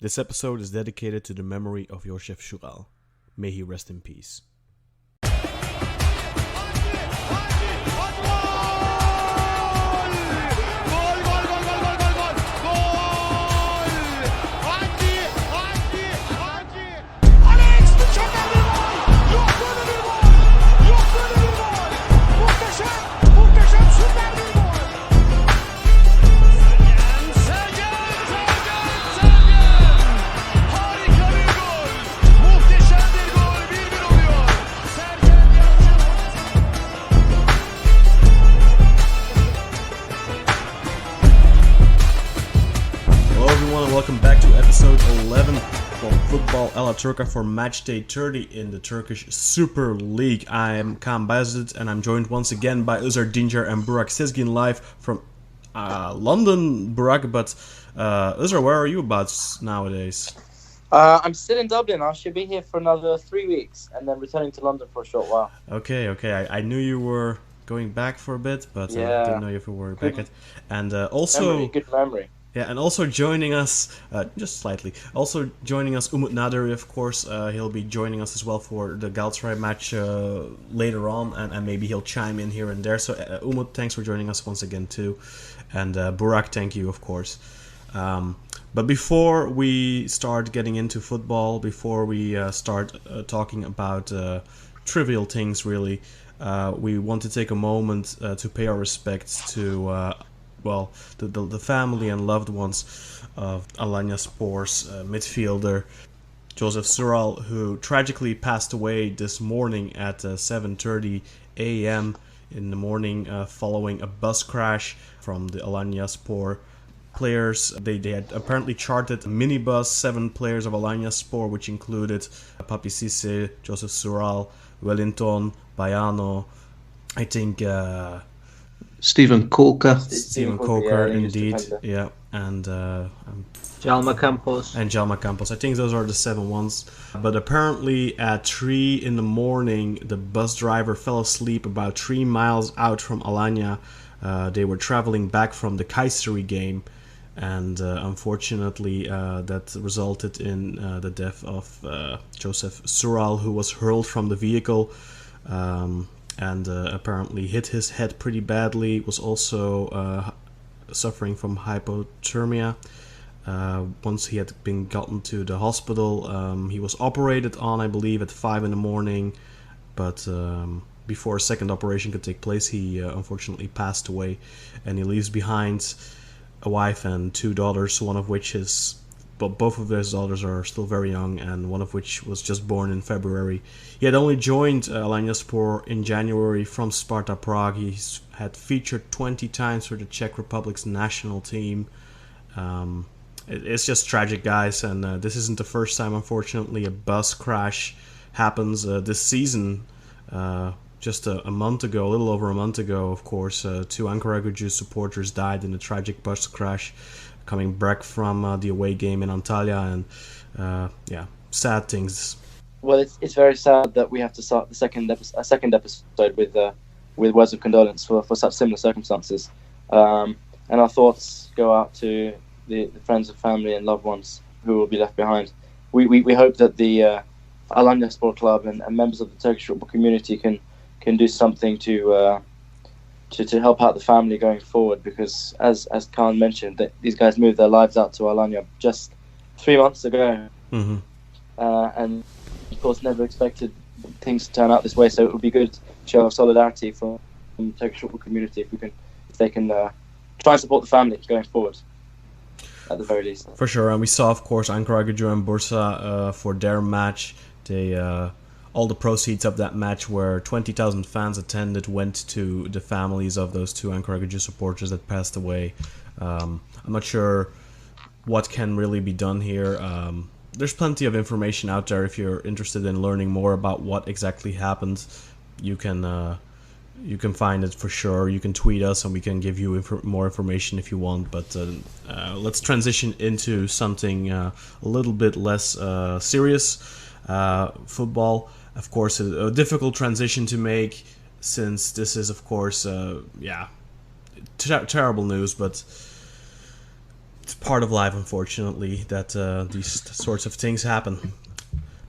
This episode is dedicated to the memory of Josef Sural. May he rest in peace. Welcome back to episode 11 for Football a la Turca for match day 30 in the Turkish Süper Lig. I am Kaan and I'm joined once again by Özer and Burak Yilmaz live from London, Burak. But Özer, where are you about nowadays? I'm still in Dublin. I should be here for another 3 weeks and then returning to London for a short while. Okay. I knew you were going back for a bit, but I didn't know if you were back yet. And also... Good memory. Yeah, and also joining us, just slightly, also joining us, Umut Naderi, of course. He'll be joining us as well for the Galatasaray match later on, and maybe he'll chime in here and there. So, Umut, thanks for joining us once again, too. And Burak, thank you, of course. But before we start getting into football, before we start talking about trivial things, really, we want to take a moment to pay our respects to... the family and loved ones of Alanyaspor's midfielder Josef Sural, who tragically passed away this morning at 7:30 a.m. in the morning following a bus crash from the Alanyaspor players. They had apparently chartered a minibus, 7 players of Alanyaspor, which included Papi Cisse, Josef Sural, Wellington, Baiano, I think... Stephen Coker, indeed, yeah, and Jalma Campos. I think those are the 7 ones. But apparently at 3 in the morning, the bus driver fell asleep about 3 miles out from Alanya. They were traveling back from the Kayseri game, and unfortunately that resulted in the death of Josef Sural, who was hurled from the vehicle. And apparently hit his head pretty badly, was also suffering from hypothermia. Once he had been gotten to the hospital, he was operated on, I believe, at 5 in the morning, but before a second operation could take place, he unfortunately passed away, and he leaves behind a wife and 2 daughters, one of which is... But both of his daughters are still very young, and one of which was just born in February. He had only joined Alanyaspor in January from Sparta Prague. He had featured 20 times for the Czech Republic's national team. It's just tragic, guys, and this isn't the first time, unfortunately, a bus crash happens this season. Just a month ago, a little over a month ago, of course, 2 Ankaragücü supporters died in a tragic bus crash coming back from the away game in Antalya, and sad things. Well, it's very sad that we have to start a second episode with words of condolence for such similar circumstances, and our thoughts go out to the friends and family and loved ones who will be left behind. We hope that the Alanyaspor club and members of the Turkish football community can do something to help out the family going forward, because as Kaan mentioned, that these guys moved their lives out to Alanya just 3 months ago, and of course never expected things to turn out this way. So it would be good show of solidarity from the Turkish football community if they can try and support the family going forward, at the very least. For sure, and we saw, of course, Ankaragücü and Bursa for their match. They all the proceeds of that match, where 20,000 fans attended, went to the families of those 2 Ankaragücü supporters that passed away. I'm not sure what can really be done here. There's plenty of information out there. If you're interested in learning more about what exactly happened, you can find it for sure. You can tweet us and we can give you more information if you want. But let's transition into something a little bit less serious. Football. Of course, a difficult transition to make, since this is, of course, terrible news, but It's part of life, unfortunately, that these sorts of things happen.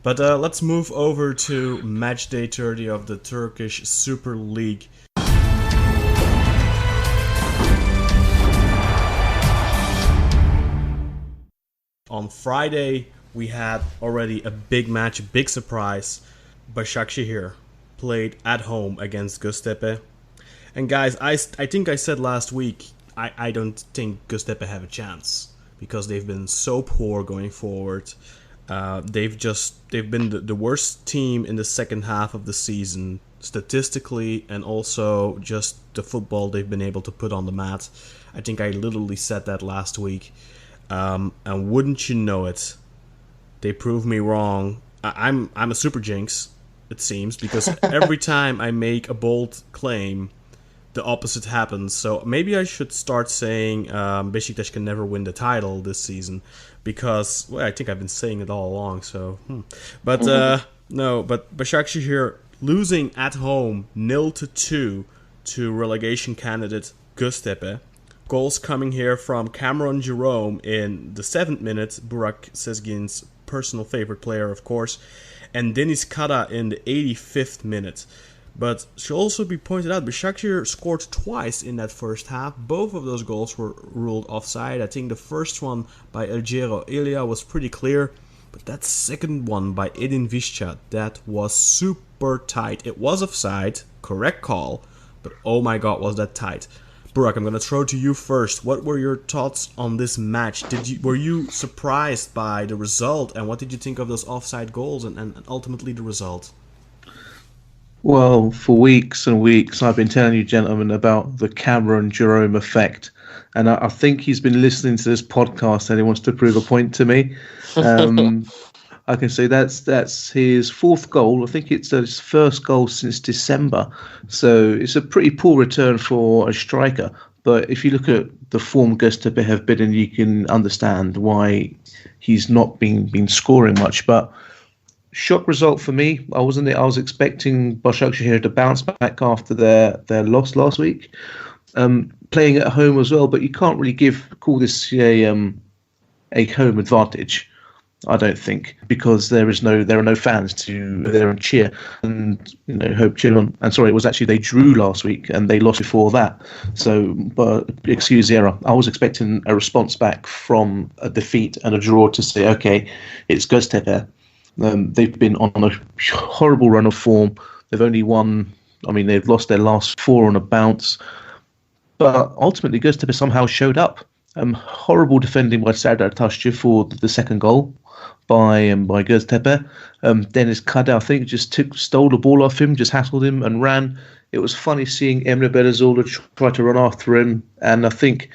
But let's move over to match day 30 of the Turkish Super League. On Friday, we had already a big match, a big surprise. Basaksehir played at home against Göztepe. And guys, I think I said last week, I don't think Göztepe have a chance because they've been so poor going forward. They've been the worst team in the second half of the season, statistically, and also just the football they've been able to put on the mat. I think I literally said that last week. And wouldn't you know it, they proved me wrong. I'm a super jinx, it seems, because every time I make a bold claim, the opposite happens. So maybe I should start saying Besiktas can never win the title this season, because I think I've been saying it all along. So, but no, but Basaksehir losing at home 0-2 to relegation candidate Göztepe. Goals coming here from Cameron Jerome in the 7th minute, Burak Sezgin's personal favorite player, of course, and Deniz Kara in the 85th minute. But should also be pointed out, Basaksehir scored twice in that first half. Both of those goals were ruled offside. I think the first one by Elgero Ilya was pretty clear, but that second one by Edin Visca, that was super tight. It was offside, correct call, but oh my god, was that tight. Burak, I'm going to throw to you first. What were your thoughts on this match? Were you surprised by the result, and what did you think of those offside goals and ultimately the result? Well, for weeks and weeks, I've been telling you, gentlemen, about the Cameron Jerome effect. And I think he's been listening to this podcast and he wants to prove a point to me. I can say that's his fourth goal. I think it's his first goal since December. So it's a pretty poor return for a striker. But if you look at the form Göztepe have been in, you can understand why he's not been scoring much. But shock result for me. I was expecting Basaksehir to bounce back after their loss last week, playing at home as well. But you can't really call this a home advantage, I don't think, because there are no fans to there and cheer and hope cheer on. And sorry, it was actually they drew last week and they lost before that. So, but excuse the error. I was expecting a response back from a defeat and a draw to say, okay, it's Göztepe. They've been on a horrible run of form. They've only won. I mean, they've lost their last 4 on a bounce. But ultimately, Göztepe somehow showed up. Horrible defending by Serdar Taşçı for the second goal by Göztepe. Deniz Kara, I think, just stole the ball off him, just hassled him and ran. It was funny seeing Emre Belözoğlu try to run after him, and I think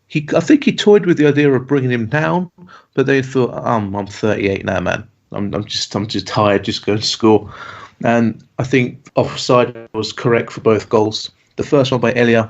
he toyed with the idea of bringing him down, but they thought, I'm 38 now, man. I'm just tired. Just go and score. And I think offside was correct for both goals. The first one by Elia,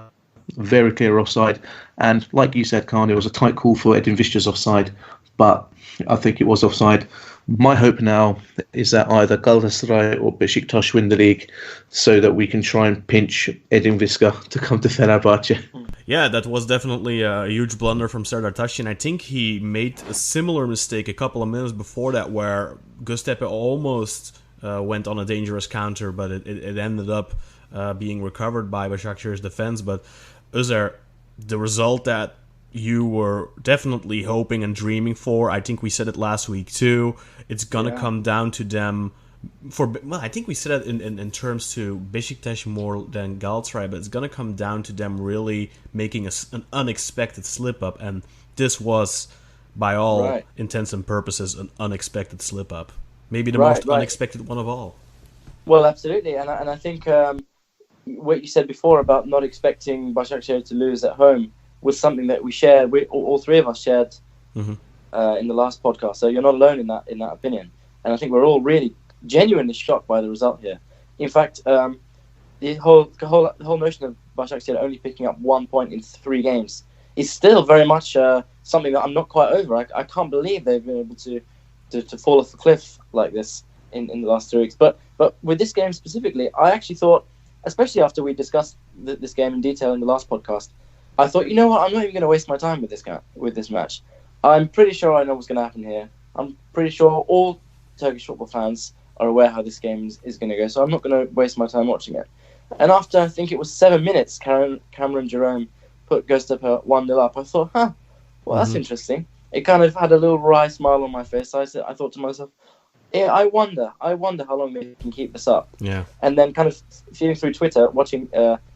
very clear offside. And like you said, Kaan, it was a tight call for Edin Visca's offside, but I think it was offside. My hope now is that either Galatasaray or Besiktas win the league so that we can try and pinch Edin Visca to come to Fenerbahce. Yeah, that was definitely a huge blunder from Serdar Taşçı, and I think he made a similar mistake a couple of minutes before that where Göztepe almost went on a dangerous counter, but it ended up being recovered by Başakşehir's defense. But Özer, the result that you were definitely hoping and dreaming for, I think we said it last week too, it's gonna come down to them. I think we said it in terms to Besiktas more than Galatasaray, but it's gonna come down to them really making an unexpected slip up, and this was, by all intents and purposes, an unexpected slip up. Maybe the most unexpected one of all. Well, absolutely, and I think what you said before about not expecting Basaksehir to lose at home was something that we shared. All three of us shared in the last podcast. So you're not alone in that opinion, and I think we're all really genuinely shocked by the result here. In fact, the whole notion of Basaksehir only picking up 1 point in 3 games is still very much something that I'm not quite over. I can't believe they've been able to fall off the cliff like this in the last 3 weeks. But with this game specifically, I actually thought, especially after we discussed this game in detail in the last podcast, I thought, you know what, I'm not even going to waste my time with this match. I'm pretty sure I know what's going to happen here. I'm pretty sure all Turkish football fans are aware how this game is going to go, so I'm not going to waste my time watching it. And after, I think it was 7 minutes, Cameron Jerome put Göztepe 1-0 up. I thought, that's interesting. It kind of had a little wry smile on my face. I thought to myself, yeah, I wonder how long they can keep this up. Yeah. And then kind of feeling through Twitter, watching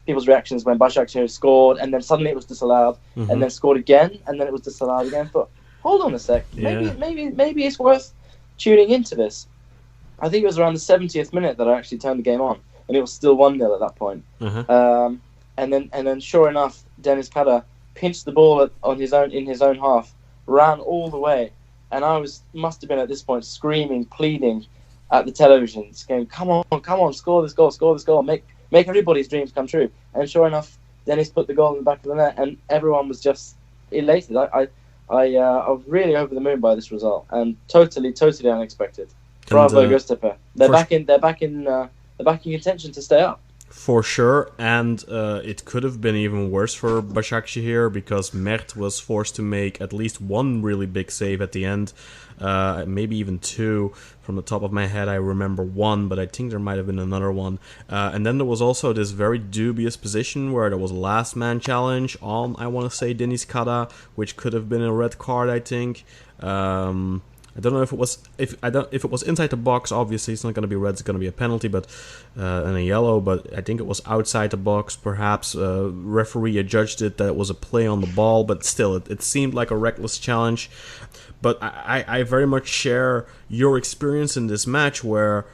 people's reactions when Basaksehir scored, and then suddenly it was disallowed, and then scored again, and then it was disallowed again. But hold on a sec, maybe it's worth tuning into this. I think it was around the 70th minute that I actually turned the game on, and it was still 1-0 at that point. And then sure enough, Deniz Kada pinched the ball in his own half, ran all the way. And I must have been at this point screaming, pleading at the television, saying, "Come on, score this goal, make everybody's dreams come true." And sure enough, Dennis put the goal in the back of the net, and everyone was just elated. I was really over the moon by this result, and totally unexpected. Bravo, Göztepe! They're back in contention to stay up. For sure, and it could have been even worse for Basaksehir because Mert was forced to make at least one really big save at the end, maybe even two. From the top of my head, I remember one, but I think there might have been another one. And then there was also this very dubious position where there was a last man challenge on, I want to say, Deniz Kada, which could have been a red card, I think. I don't know if it was inside the box. Obviously, it's not going to be red. It's going to be a penalty, but and a yellow. But I think it was outside the box. Perhaps referee adjudged it that it was a play on the ball, but still, it seemed like a reckless challenge. But I very much share your experience in this match, where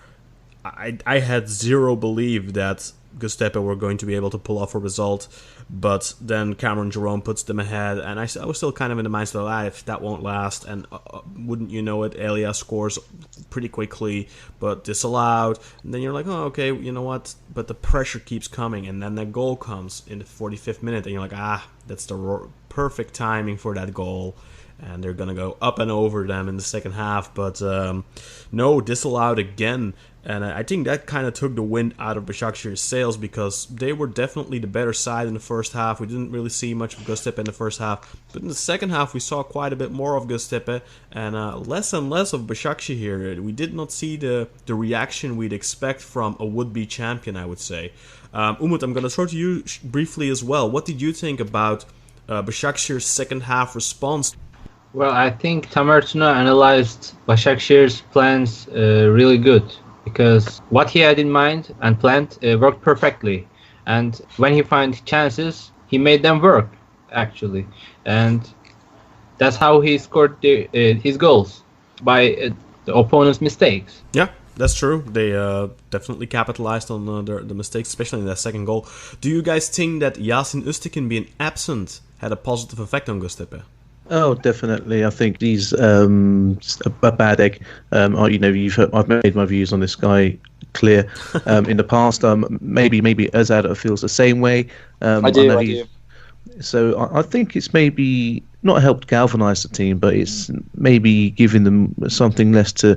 I had zero belief that Göztepe were going to be able to pull off a result, but then Cameron Jerome puts them ahead, and I was still kind of in the mindset of, if that won't last, and wouldn't you know it, Elia scores pretty quickly, but disallowed, and then you're like, oh, okay, you know what, but the pressure keeps coming, and then that goal comes in the 45th minute, and you're like, that's the perfect timing for that goal, and they're going to go up and over them in the second half, but no, disallowed again. And I think that kind of took the wind out of Başakşehir's sails because they were definitely the better side in the first half. We didn't really see much of Göztepe in the first half. But in the second half, we saw quite a bit more of Göztepe and less and less of Başakşehir. We did not see the reaction we'd expect from a would-be champion, I would say. Umut, I'm going to throw to you briefly as well. What did you think about Başakşehir's second half response? Well, I think Tamer Tuna analyzed Başakşehir's plans really good. Because what he had in mind and planned worked perfectly. And when he found chances, he made them work, actually. And that's how he scored his goals, by the opponent's mistakes. Yeah, that's true. They definitely capitalized on the mistakes, especially in that second goal. Do you guys think that Yasin Üstekin being absent had a positive effect on Göztepe? Oh, definitely. I think he's a bad egg. I've made my views on this guy clear in the past. Maybe Özer feels the same way. I do. So I think it's maybe not helped galvanise the team, but it's maybe giving them something less to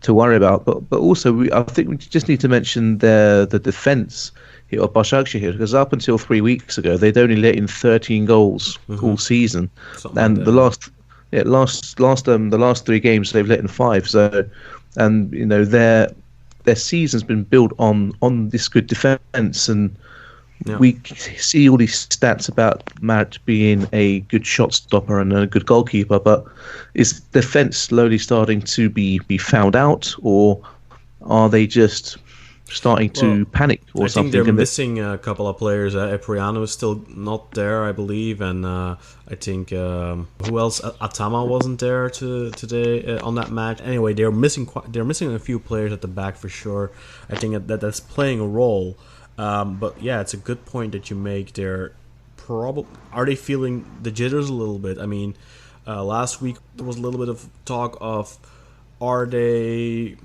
worry about. But also, I think we just need to mention the defence here at Basaksehir, because up until 3 weeks ago they'd only let in 13 goals all season, and the last 3 games they've let in 5. So, and you know their season's been built on this good defence, and we see all these stats about Mert being a good shot stopper and a good goalkeeper, but is defence slowly starting to be found out, or are they just starting to panic or something? I think they're missing a couple of players. Epriano is still not there, I believe, and I think who else? Atama wasn't there today on that match. Anyway, they're missing a few players at the back for sure. I think that's playing a role. But yeah, it's a good point that you make. Are they feeling the jitters a little bit? I mean, last week there was a little bit of talk of, are they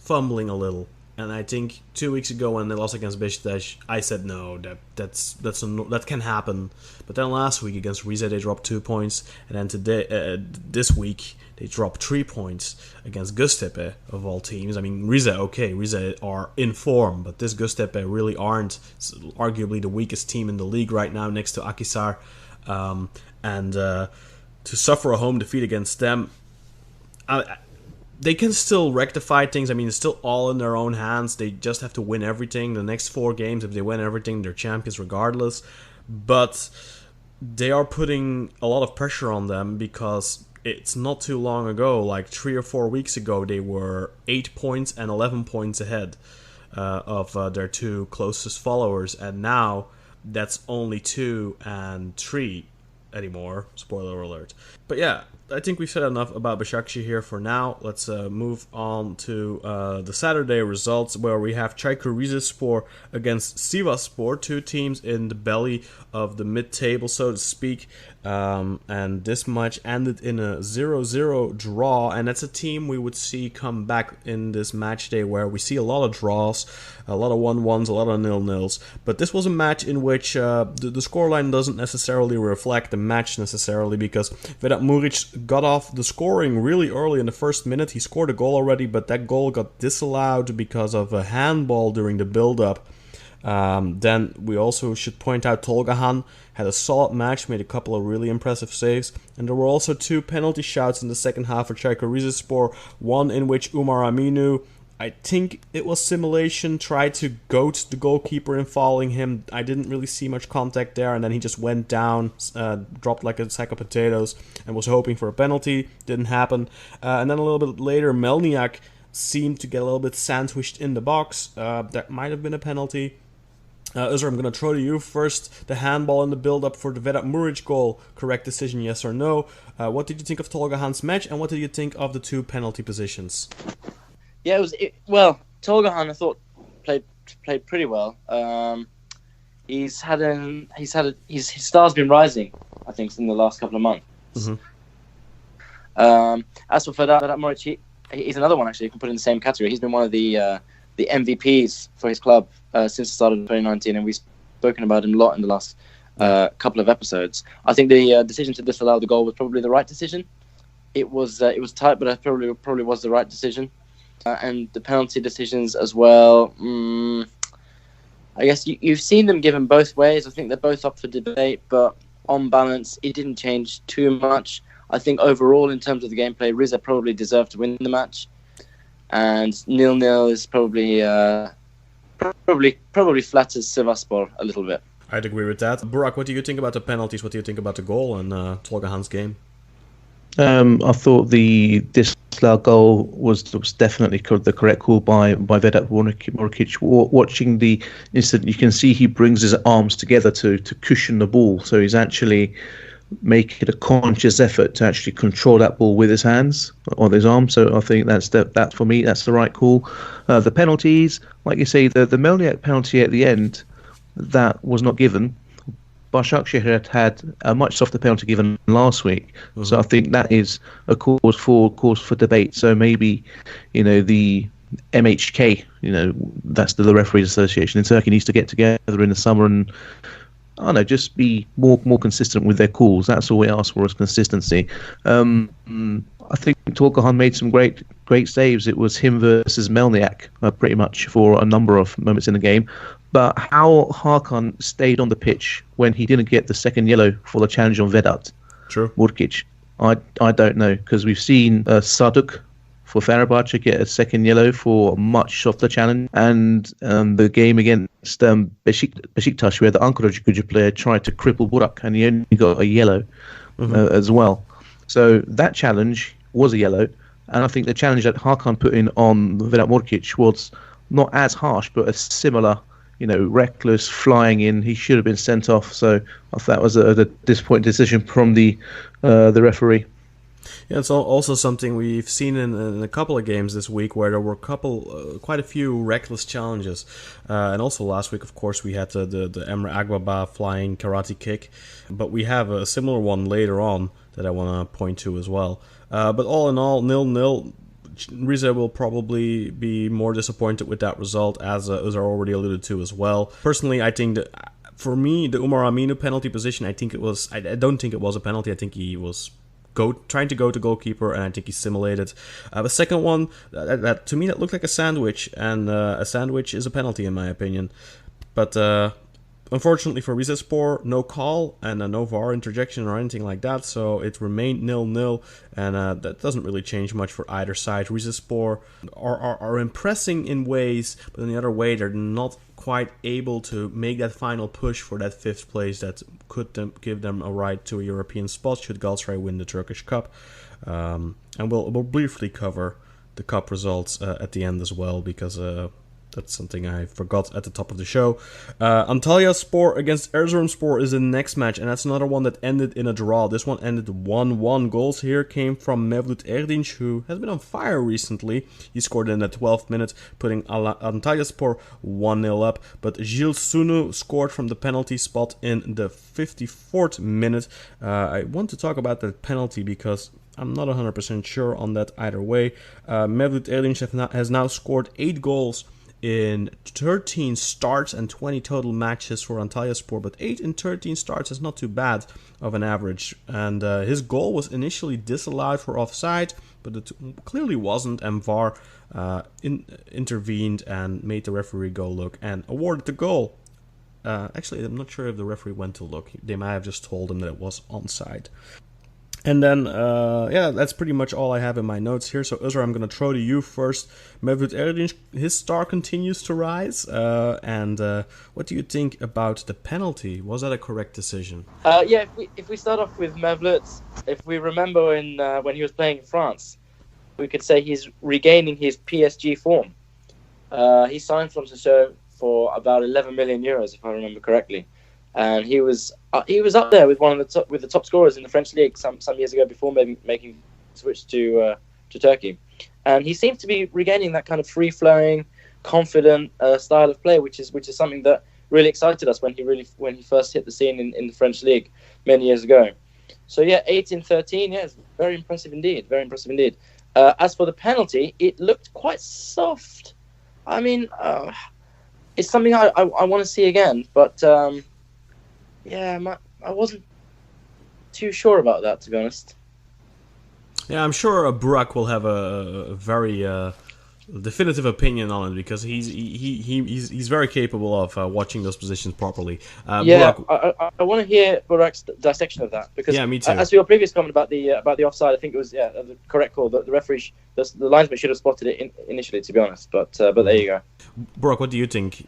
fumbling a little? And I think 2 weeks ago when they lost against Besiktas, I said no, that can happen. But then last week against Rize they dropped 2 points, and then today, this week they dropped 3 points against Göztepe of all teams. I mean, Rize are in form, but this Göztepe really aren't. It's arguably the weakest team in the league right now, next to Akhisar. and to suffer a home defeat against them, they can still rectify things. I mean, it's still all in their own hands. They just have to win everything. The next 4 games, if they win everything, they're champions regardless. But they are putting a lot of pressure on them because it's not too long ago, like 3 or 4 weeks ago, they were 8 points and 11 points ahead of their 2 closest followers. And now that's only 2 and 3 anymore. Spoiler alert. But yeah, I think we've said enough about Basaksehir here for now. Let's move on to the Saturday results, where we have Çaykur Rizespor against Sivasspor, 2 teams in the belly of the mid-table, so to speak. And this match ended in a 0-0 draw, and that's a team we would see come back in this match day, where we see a lot of draws, a lot of 1-1s, a lot of 0-0s. But this was a match in which the scoreline doesn't necessarily reflect the match necessarily, because Vedat Muric got off the scoring really early in the first minute. He scored a goal already, but that goal got disallowed because of a handball during the build-up. Then we also should point out Tolgahan had a solid match, made a couple of really impressive saves, and there were also 2 penalty shouts in the second half for Çaykur Rizespor, one in which Umar Aminu, I think it was simulation, tried to goat the goalkeeper in fouling him. I didn't really see much contact there, and then he just went down, dropped like a sack of potatoes, and was hoping for a penalty. Didn't happen. And then a little bit later, Melniak seemed to get a little bit sandwiched in the box. That might have been a penalty. Özer, I'm going to throw to you first. The handball in the build-up for the Vedat Muric goal. Correct decision, yes or no? What did you think of Tolgahan's match, and what did you think of the 2 penalty positions? Yeah, well, Tolgahan I thought played pretty well. His star's been rising, I think, in the last couple of months. Mm-hmm. As for Vedat Muric, he's another one actually you can put in the same category. He's been one of the MVPs for his club since the start of 2019, and we've spoken about him a lot in the last couple of episodes. I think the decision to disallow the goal was probably the right decision. It was tight, but it probably was the right decision. And the penalty decisions as well. I guess you've seen them given both ways. I think they're both up for debate, but on balance, it didn't change too much. I think overall, in terms of the gameplay, Rize probably deserved to win the match, and 0-0 is probably flatters Sivasspor a little bit. I'd agree with that. Burak, what do you think about the penalties? What do you think about the goal and Tolgahan's game? I thought the disallowed goal was definitely the correct call by Vedat Muric. Watching the incident, you can see he brings his arms together to cushion the ball, so he's actually making a conscious effort to actually control that ball with his hands or his arms. So I think that for me, that's the right call. The penalties, like you say, the Melniak penalty at the end, that was not given. Basaksehir had a much softer penalty given last week, so I think that is a cause for debate. So maybe, the MHK, that's the Referees Association in Turkey, needs to get together in the summer and I don't know, just be more consistent with their calls. That's all we ask for, is consistency. I think Tolgahan made some great saves. It was him versus Melniak pretty much for a number of moments in the game. But how Hakan stayed on the pitch when he didn't get the second yellow for the challenge on Vedat Muric, I don't know, because we've seen Saduk for Fenerbahce get a second yellow for a much softer challenge, and the game against Besiktas, where the Ankara Gücü player tried to cripple Burak and he only got a yellow as well. So that challenge was a yellow, and I think the challenge that Hakan put in on Vedat Muric was not as harsh, but a similar, reckless flying in. He should have been sent off. So I thought that was a disappointing decision from the referee. Yeah, it's also something we've seen in a couple of games this week, where there were quite a few reckless challenges, and also last week, of course, we had the Emre Agbaba flying karate kick, but we have a similar one later on that I want to point to as well. But all in all, 0-0. Rize will probably be more disappointed with that result, as Özer already alluded to as well. Personally, I think that for me, the Umar Aminu penalty position, I don't think it was a penalty. I think he was trying to go to goalkeeper, and I think he simulated. The second one, that to me, that looked like a sandwich, and a sandwich is a penalty in my opinion. But Unfortunately for Rizespor, no call and no VAR interjection or anything like that, so it remained 0-0, and that doesn't really change much for either side. Rizespor are impressing in ways, but in the other way, they're not quite able to make that final push for that 5th place that could give them a right to a European spot should Galatasaray win the Turkish Cup. And we'll briefly cover the cup results at the end as well, because that's something I forgot at the top of the show. Antalyaspor against Erzurumspor is the next match, and that's another one that ended in a draw. This one ended 1-1. Goals here came from Mevlut Erdinç, who has been on fire recently. He scored in the 12th minute, putting Antalyaspor 1-0 up. But Gilles Sunu scored from the penalty spot in the 54th minute. I want to talk about that penalty because I'm not 100% sure on that either way. Mevlut Erdinç has now scored 8 goals in 13 starts and 20 total matches for Antalyaspor, but 8 in 13 starts is not too bad of an average. And his goal was initially disallowed for offside, but it clearly wasn't, and VAR intervened and made the referee go look and awarded the goal. Actually, I'm not sure if the referee went to look. They might have just told him that it was onside. And then, that's pretty much all I have in my notes here. So, Özer, I'm going to throw to you first. Mevlut Erdinç, his star continues to rise. And what do you think about the penalty? Was that a correct decision? If we start off with Mevlut, if we remember when he was playing in France, we could say he's regaining his PSG form. He signed from Sochaux for about 11 million euros, if I remember correctly. And he was up there with the top scorers in the French league some years ago before making switch to Turkey, and he seems to be regaining that kind of free flowing, confident style of play, which is something that really excited us when he first hit the scene in the French league many years ago. So 8 in 13, it's very impressive indeed, very impressive indeed. As for the penalty, it looked quite soft. I mean, it's something I want to see again, but. I wasn't too sure about that, to be honest. Yeah, I'm sure Burak will have a very definitive opinion on it because he's very capable of watching those positions properly. Burak, I want to hear Burak's dissection of that because me too. As for your previous comment about the offside, I think it was the correct call. The referee, the linesman should have spotted it initially, to be honest. But there you go. Burak, what do you think?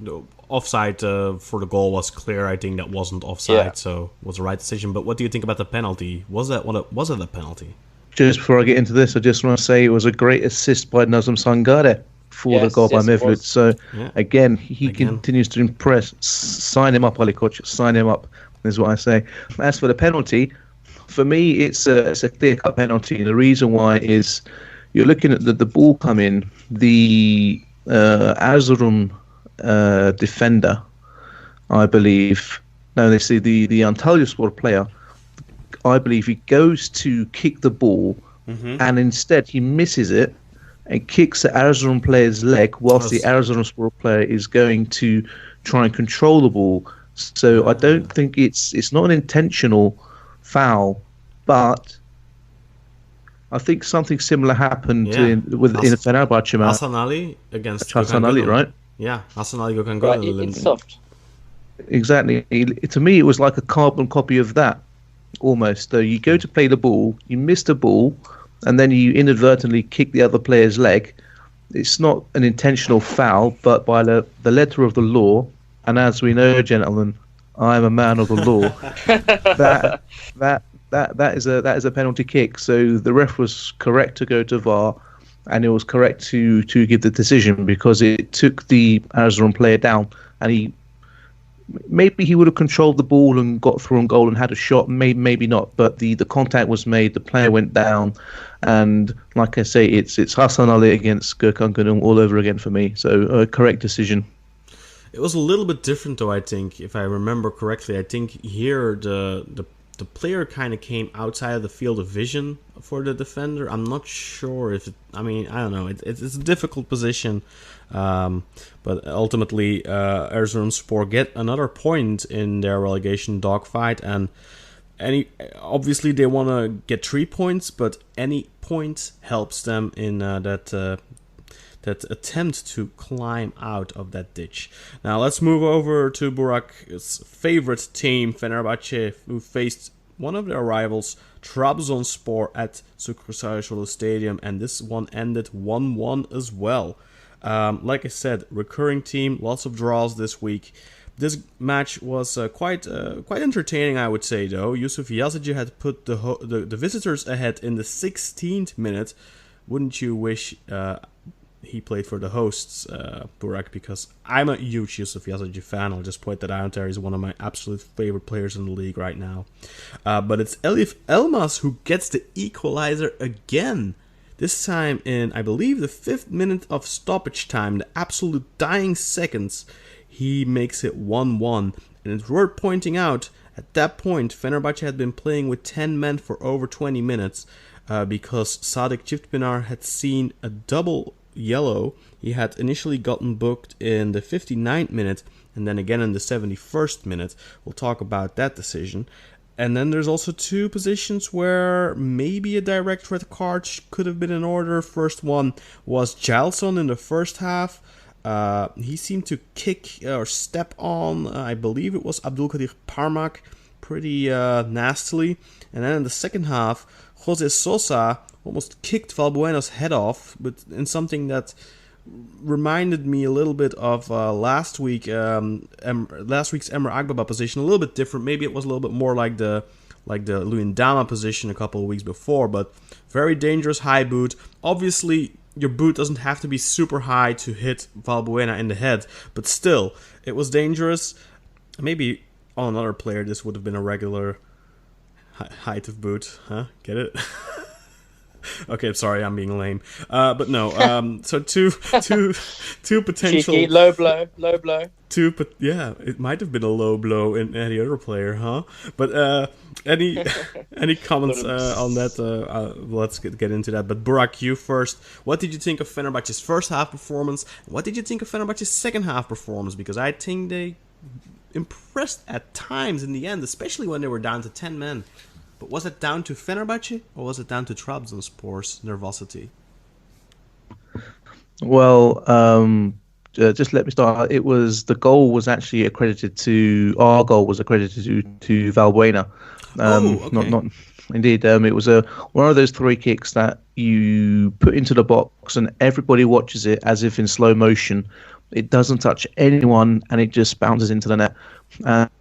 Offside for the goal was clear. I think that wasn't offside, so it was the right decision. But what do you think about the penalty? Was it a penalty? Just before I get into this, I just want to say it was a great assist by Nazem Sangare for the goal by Mevlut. So, again, he continues to impress. Sign him up, Ali Koch. Sign him up, is what I say. As for the penalty, for me, it's a clear-cut penalty. And the reason why is you're looking at the ball come in, the Erzurum defender, I believe. No, they see the Antalyaspor player. I believe he goes to kick the ball, and instead he misses it and kicks the Erzurum player's leg, whilst the Erzurumspor player is going to try and control the ball. So I don't think it's not an intentional foul, but I think something similar happened in the Fenerbahce match. Hasan Ali against Hasan Ali, right? Yeah, Hasan Ali Gökhan Gönül. Right, it's soft. Exactly. To me, it was like a carbon copy of that. Almost. So you go to play the ball, you miss the ball, and then you inadvertently kick the other player's leg. It's not an intentional foul, but by the letter of the law, and as we know, gentlemen, I am a man of the law. that is a penalty kick. So the ref was correct to go to VAR, and it was correct to give the decision because it took the Erzurum player down, and maybe he would have controlled the ball and got through on goal and had a shot. Maybe not. But the contact was made. The player went down, and like I say, it's Hasan Ali against Gökhan Gönül all over again for me. So a correct decision. It was a little bit different, though. I think, if I remember correctly, I think here the player kind of came outside of the field of vision for the defender. I'm not sure if I don't know. It's a difficult position. But ultimately, Erzurumspor get another point in their relegation dogfight, and obviously they want to get 3 points, but any point helps them in that that attempt to climb out of that ditch. Now let's move over to Burak's favorite team, Fenerbahce, who faced one of their rivals, Trabzonspor, at Çukurova Stadium, and this one ended 1-1 as well. Like I said, recurring team, lots of draws this week. This match was quite entertaining, I would say, though. Yusuf Yazıcı had put the visitors ahead in the 16th minute. Wouldn't you wish he played for the hosts, Burak? Because I'm a huge Yusuf Yazıcı fan. I'll just point that out there. He's one of my absolute favorite players in the league right now. But it's Elif Elmas who gets the equalizer again. This time in, I believe, the 5th minute of stoppage time, the absolute dying seconds, he makes it 1-1. And it's worth pointing out, at that point, Fenerbahce had been playing with 10 men for over 20 minutes because Sadık Çiftpınar had seen a double yellow. He had initially gotten booked in the 59th minute and then again in the 71st minute. We'll talk about that decision. And then there's also two positions where maybe a direct red card could have been in order. First one was Gelson in the first half. He seemed to kick or step on, I believe it was Abdülkadir Parmak, pretty nastily. And then in the second half, Jose Sosa almost kicked Valbuena's head off, but in something that reminded me a little bit of last week's Emre Agbaba position. A little bit different. Maybe it was a little bit more like the Luyendama position a couple of weeks before, but very dangerous high boot. Obviously, your boot doesn't have to be super high to hit Valbuena in the head, but still, it was dangerous. Maybe on another player, this would have been a regular height of boot. Huh? Get it? Okay, I'm sorry, I'm being lame. But no, so two potential... Cheeky, low blow. Yeah, it might have been a low blow in any other player, huh? But any comments on that? Let's get into that. But Burak, you first. What did you think of Fenerbahce's first half performance? What did you think of Fenerbahce's second half performance? Because I think they impressed at times in the end, especially when they were down to 10 men. But was it down to Fenerbahce or was it down to Trabzonspor's nervosity? Well, just let me start. It was the goal was actually accredited to our goal was accredited to Valbuena. Okay. Not indeed. It was one of those three kicks that you put into the box and everybody watches it as if in slow motion. It doesn't touch anyone and it just bounces into the net.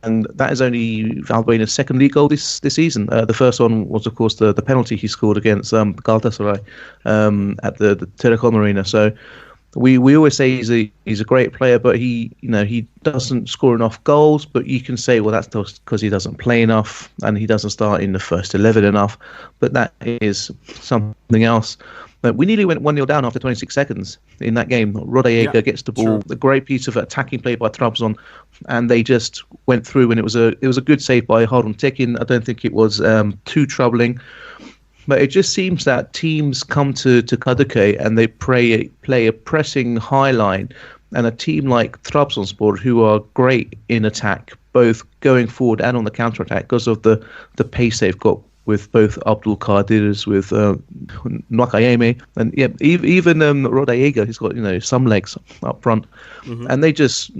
And that is only Valbuena's second league goal this season. The first one was, of course, the penalty he scored against Galatasaray at the Telecom Arena. So we always say he's a great player, but he doesn't score enough goals. But you can say, well, that's because he doesn't play enough and he doesn't start in the first 11 enough. But that is something else. But we nearly went 1-0 down after 26 seconds in that game. Rodallega gets the ball, sure. A great piece of attacking play by Trabzon, and they just went through. And it was a good save by Harun Tekin. I don't think it was too troubling, but it just seems that teams come to Kadıköy and they play a pressing high line, and a team like Trabzonspor, who are great in attack, both going forward and on the counter attack, because of the pace they've got. With both Abdul Qadir's, with Nakayeme, and even Rodallega, he's got some legs up front, and they just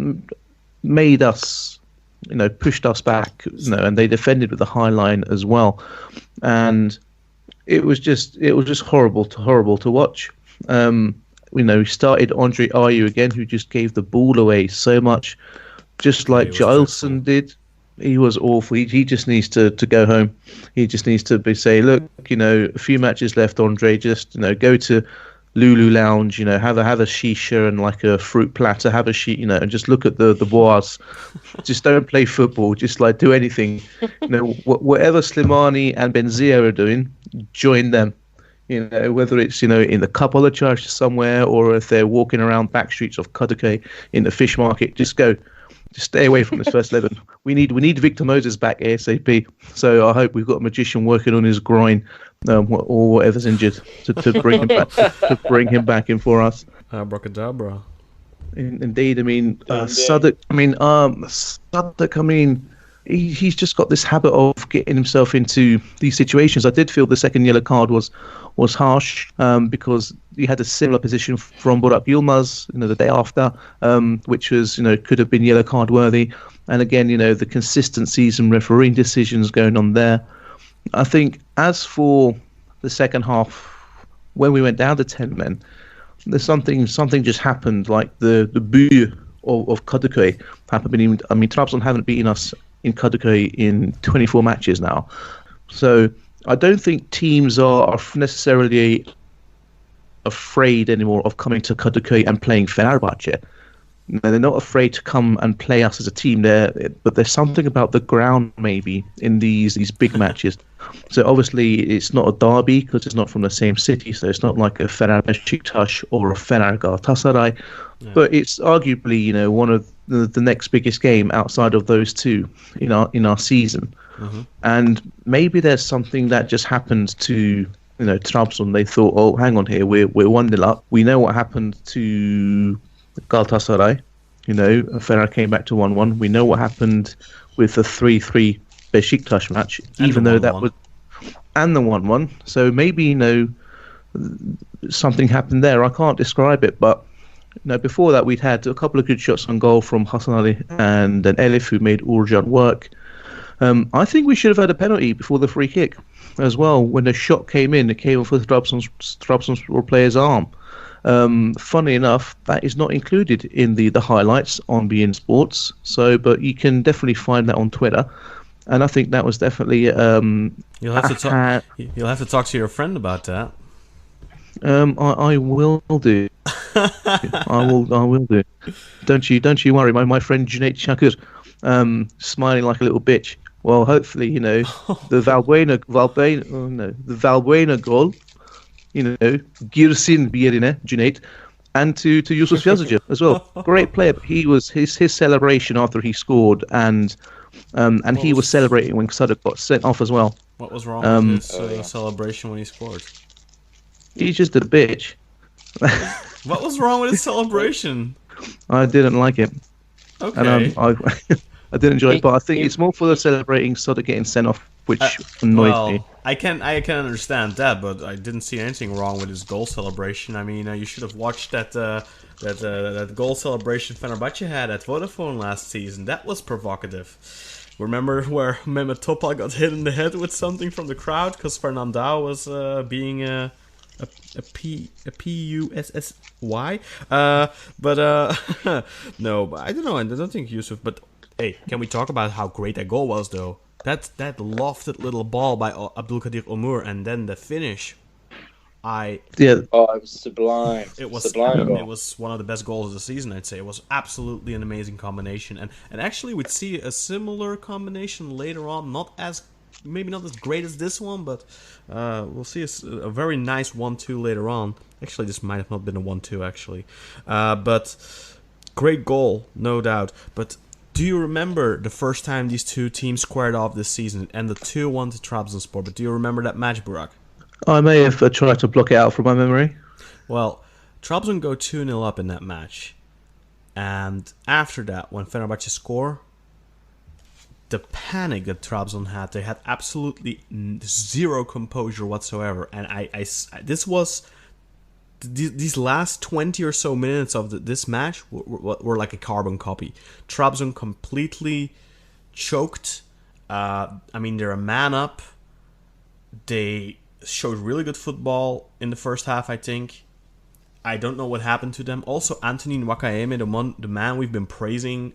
made us, pushed us back, and they defended with a high line as well, and it was just horrible to watch. We started Andre Ayew again, who just gave the ball away so much, just like Gileson did. He was awful. He just needs to go home. He just needs to say, look, a few matches left, Andre. Just go to Lulu Lounge. Have a shisha and like a fruit platter. Have a and just look at the bars. Just don't play football. Just like do anything. Whatever Slimani and Benzia are doing, join them. Whether it's in the Kapalı Çarşı somewhere or if they're walking around back streets of Kadıköy in the fish market, just go. Just stay away from this first 11. We need Victor Moses back ASAP. So I hope we've got a magician working on his groin or whatever's injured to bring him back to bring him back in for us. Abracadabra. Indeed, Sadık. Sadık. he's just got this habit of getting himself into these situations. I did feel the second yellow card was harsh because he had a similar position from Burak Yilmaz, the day after, which was, could have been yellow card worthy. And again, the consistencies and refereeing decisions going on there. I think as for the second half, when we went down to 10 men, there's something just happened, like the boo of Kadıköy happened. I mean, Trabzon haven't beaten us in Kadıköy in 24 matches now. So I don't think teams are necessarily afraid anymore of coming to Kadıköy and playing Fenerbahçe. They're not afraid to come and play us as a team there, but there's something about the ground maybe in these big matches. So obviously it's not a derby because it's not from the same city, so it's not like a Fener Besiktas or a Fener Galatasaray, but it's arguably one of the next biggest game outside of those two in our season. Mm-hmm. And maybe there's something that just happened to Trabzon. They thought, oh, hang on here, we're 1-0 up. We know what happened to Galatasaray, Fener came back to 1-1. We know what happened with the 3-3 Besiktas match, and even though that was, and the 1-1. So maybe something happened there. I can't describe it, but before that we'd had a couple of good shots on goal from Hasan Ali and an Elif who made Uğurcan work. I think we should have had a penalty before the free kick as well. When the shot came in, it came off with Trabzon's player's arm. Funny enough, that is not included in the highlights on beIN Sports. but you can definitely find that on Twitter, and I think that was definitely. You'll have to talk to your friend about that. I will do. I will do. Don't you worry. My friend Cüneyt Çakır, smiling like a little bitch. Well, hopefully, the Valbuena goal. Girsin bir yerine Cüneyt, and to Josef Sural as well. Great player. But he was his celebration after he scored, and he was celebrating when Sadık got sent off as well. What was wrong with his celebration when he scored? He's just a bitch. What was wrong with his celebration? I didn't like it. Okay. And I did enjoy it, but I think it's more for the celebrating Sadık getting sent off, which annoyed me. I can understand that, but I didn't see anything wrong with his goal celebration. I mean, you should have watched that goal celebration Fenerbahçe had at Vodafone last season. That was provocative. Remember where Mehmet Topal got hit in the head with something from the crowd because Fernandao was being a P-U-S-S-Y? No, I don't know. I don't think Yusuf. But hey, can we talk about how great that goal was, though? That lofted little ball by Abdülkadir Ömür, and then the finish. Oh, it was sublime. It was sublime goal. It was one of the best goals of the season, I'd say. It was absolutely an amazing combination, and actually we'd see a similar combination later on. Maybe not as great as this one, but we'll see a very nice 1-2 later on. Actually, this might have not been a 1-2 actually, but great goal, no doubt. But do you remember the first time these two teams squared off this season? It ended 2-1 to Trabzonspor. But do you remember that match, Burak? I may have tried to block it out from my memory. Well, Trabzon go 2-0 up in that match. And after that, when Fenerbahçe score, the panic that Trabzon had, they had absolutely zero composure whatsoever. And these last 20 or so minutes of this match were like a carbon copy. Trabzon completely choked. They're a man up. They showed really good football in the first half, I think. I don't know what happened to them. Also, Anthony Nwakaeme, the man we've been praising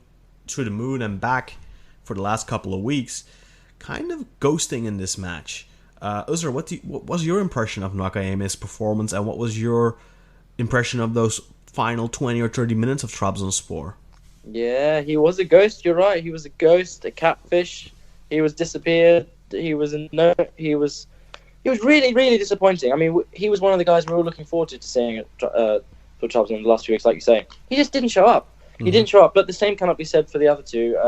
through the moon and back for the last couple of weeks, kind of ghosting in this match. Özer, what was your impression of Nwakaeme's performance, and what was your impression of those final 20 or 30 minutes of Trabzonspor? Yeah, he was a ghost. You're right. He was a ghost, a catfish. He was disappeared. He was really, really disappointing. I mean, he was one of the guys we were looking forward to seeing for Trabzon in the last few weeks, like you say. He just didn't show up. He didn't show up. But the same cannot be said for the other two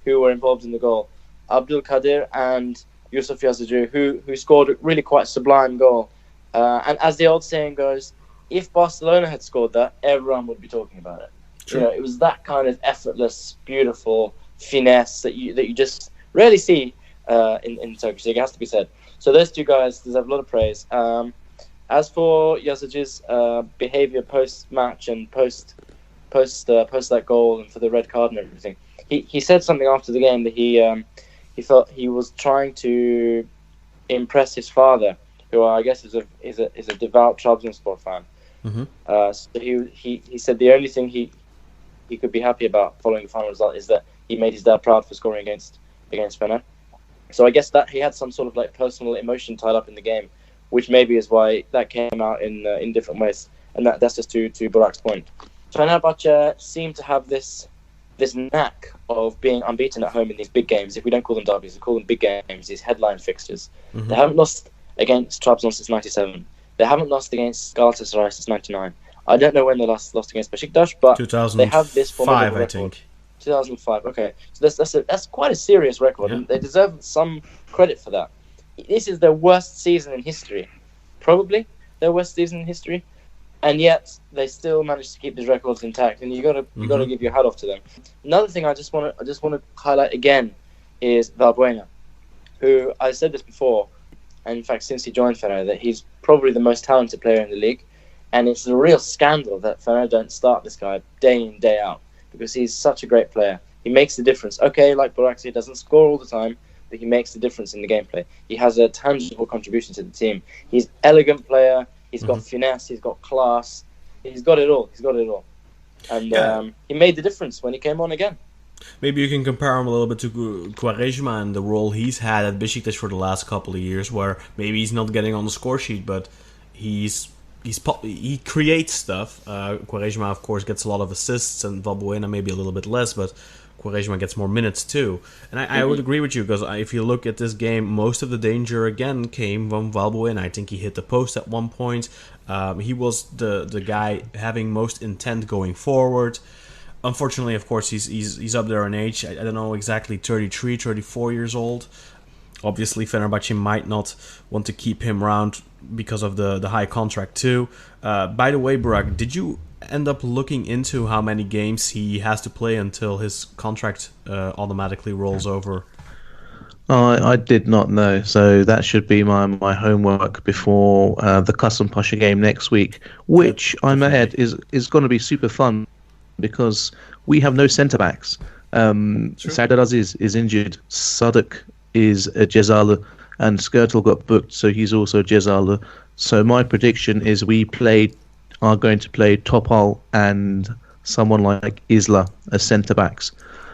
who were involved in the goal, Abdülkadir and Josef Sural, who scored a really quite sublime goal. And as the old saying goes, if Barcelona had scored that, everyone would be talking about it. True. It was that kind of effortless, beautiful finesse that you just rarely see in Turkish League. It has to be said. So those two guys deserve a lot of praise. As for Yazic's behaviour post-match and post that goal and for the red card and everything, he said something after the game that he felt he was trying to impress his father, who I guess is a devout Trabzonspor fan. Mm-hmm. So he said the only thing he could be happy about following the final result is that he made his dad proud for scoring against Fener. So I guess that he had some sort of like personal emotion tied up in the game, which maybe is why that came out in different ways. And that's just to Burak's point. Fenerbahce seem to have this knack of being unbeaten at home in these big games. If we don't call them derbies, we call them big games, these headline fixtures. Mm-hmm. They haven't lost against Trabzon since 97. They haven't lost against Galatasaray since 99. I don't know when they lost against Besiktas, but they have this formidable record. I think. 2005. Okay, so that's quite a serious record, and they deserve some credit for that. This is their worst season in history, probably their worst season in history, and yet they still managed to keep these records intact. And you gotta give your hat off to them. Another thing I just want to highlight again is Valbuena, who I said this before, and in fact since he joined Fener, that he's probably the most talented player in the league, and it's a real scandal that Fener don't start this guy day in day out, because he's such a great player. He makes the difference. Okay, like Burak, he doesn't score all the time, but he makes the difference in the gameplay. He has a tangible contribution to the team. He's an elegant player. He's got finesse. He's got class. He's got it all. And he made the difference when he came on again. Maybe you can compare him a little bit to Quaresma and the role he's had at Besiktas for the last couple of years, where maybe he's not getting on the score sheet, but he creates stuff. Quaresma, of course, gets a lot of assists, and Valbuena maybe a little bit less, but Quaresma gets more minutes too. And I would agree with you, because if you look at this game, most of the danger again came from Valbuena. I think he hit the post at one point. He was the guy having most intent going forward. Unfortunately, of course, he's up there in age. I don't know exactly, 33, 34 years old. Obviously, Fenerbahce might not want to keep him around because of the high contract too. By the way, Burak, did you end up looking into how many games he has to play until his contract automatically rolls over? I did not know, so that should be my homework before the Kasımpaşa game next week, which I may add is going to be super fun, because we have no centre-backs. Serdar Aziz is injured, Sadık is a cezalı, and Skirtle got booked, so he's also cezalı. So my prediction is we are going to play Topal and someone like Isla as centre-backs,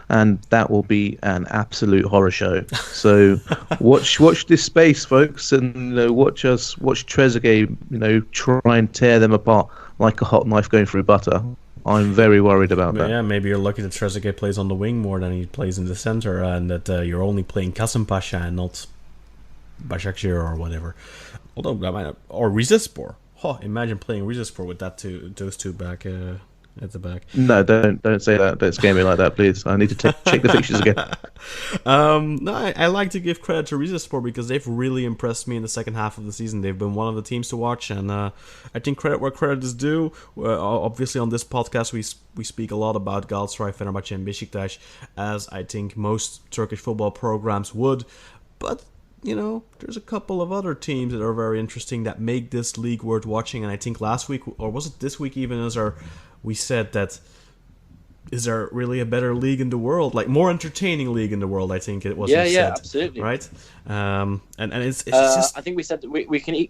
and that will be an absolute horror show. So watch this space, folks, and watch Trezeguet, try and tear them apart like a hot knife going through butter. I'm very worried about that. Yeah, maybe you're lucky that Trezeguet plays on the wing more than he plays in the centre, and that you're only playing Kasımpaşa and not Basaksehir or whatever. Although that might or Rizespor. Imagine playing Rizespor with those two back at the back. No, don't say that. Don't scare me like that, please. I need to check the fixtures again. No, I like to give credit to Rizespor because they've really impressed me in the second half of the season. They've been one of the teams to watch, and I think credit where credit is due. Obviously, on this podcast, we speak a lot about Galatasaray, Fenerbahce, and Besiktas, as I think most Turkish football programs would. But there's a couple of other teams that are very interesting that make this league worth watching. And I think last week, or was it this week even, we said that is there really a better league in the world, like more entertaining league in the world? I think it was. Yeah, absolutely. Right, and it's just. I think we said we can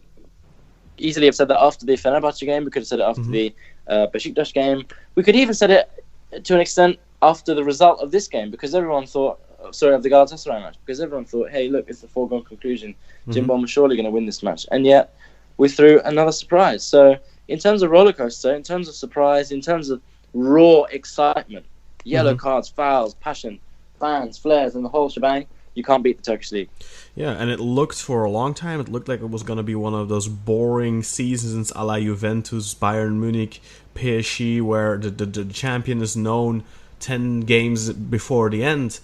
easily have said that after the Fenerbahce game. We could have said it after the Besiktas game. We could even said it to an extent after the result of this game, because everyone thought. Sorry, of the Galatasaray match, because everyone thought, hey, look, it's a foregone conclusion. Jim Bom was surely going to win this match. And yet, we threw another surprise. So, in terms of rollercoaster, in terms of surprise, in terms of raw excitement, yellow cards, fouls, passion, fans, flares, and the whole shebang, you can't beat the Turkish league. Yeah, and it looked for a long time, it looked like it was going to be one of those boring seasons a la Juventus, Bayern Munich, PSG, where the champion is known 10 games before the end.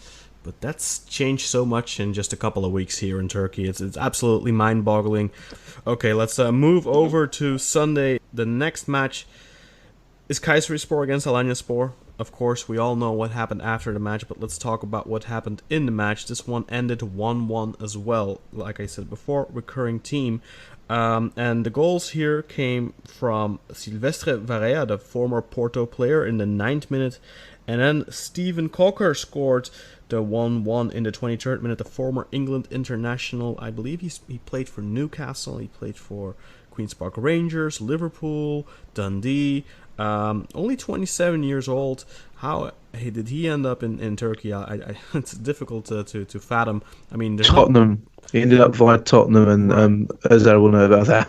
But that's changed so much in just a couple of weeks here in Turkey. It's absolutely mind-boggling. Okay, let's move over to Sunday. The next match is Kayserispor against Alanyaspor. of course, we all know what happened after the match, but let's talk about what happened in the match. This one ended 1-1 as well. Like I said before, recurring team. And the goals here came from Silvestre Varea, the former Porto player, in the 9th minute. And then Steven Cocker scored the 1-1 in the 23rd minute, the former England international. I believe he played for Newcastle, he played for Queen's Park Rangers, Liverpool, Dundee. Only 27 years old. How did he end up in Turkey? It's difficult to fathom. I mean, Tottenham. He ended up via Tottenham, and Özer will know about that.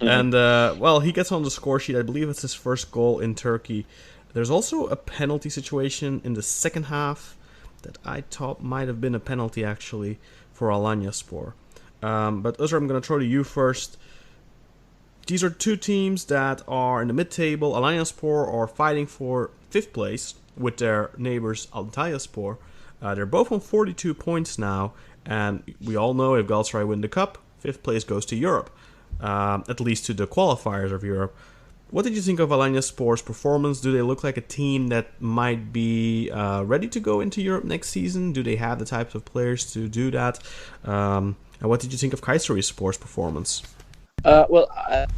And well, he gets on the score sheet. I believe it's his first goal in Turkey. There's also a penalty situation in the second half that I thought might have been a penalty actually for Alanyaspor. But Özer, I'm going to throw to you first. These are two teams that are in the mid-table. Alanyaspor are fighting for 5th place with their neighbors Antalyaspor. They're both on 42 points now, and we all know if Galatasaray win the cup, 5th place goes to Europe, at least to the qualifiers of Europe. What did you think of Alanyaspor's performance? Do they look like a team that might be ready to go into Europe next season? Do they have the types of players to do that? And what did you think of Kayserispor's performance? Well,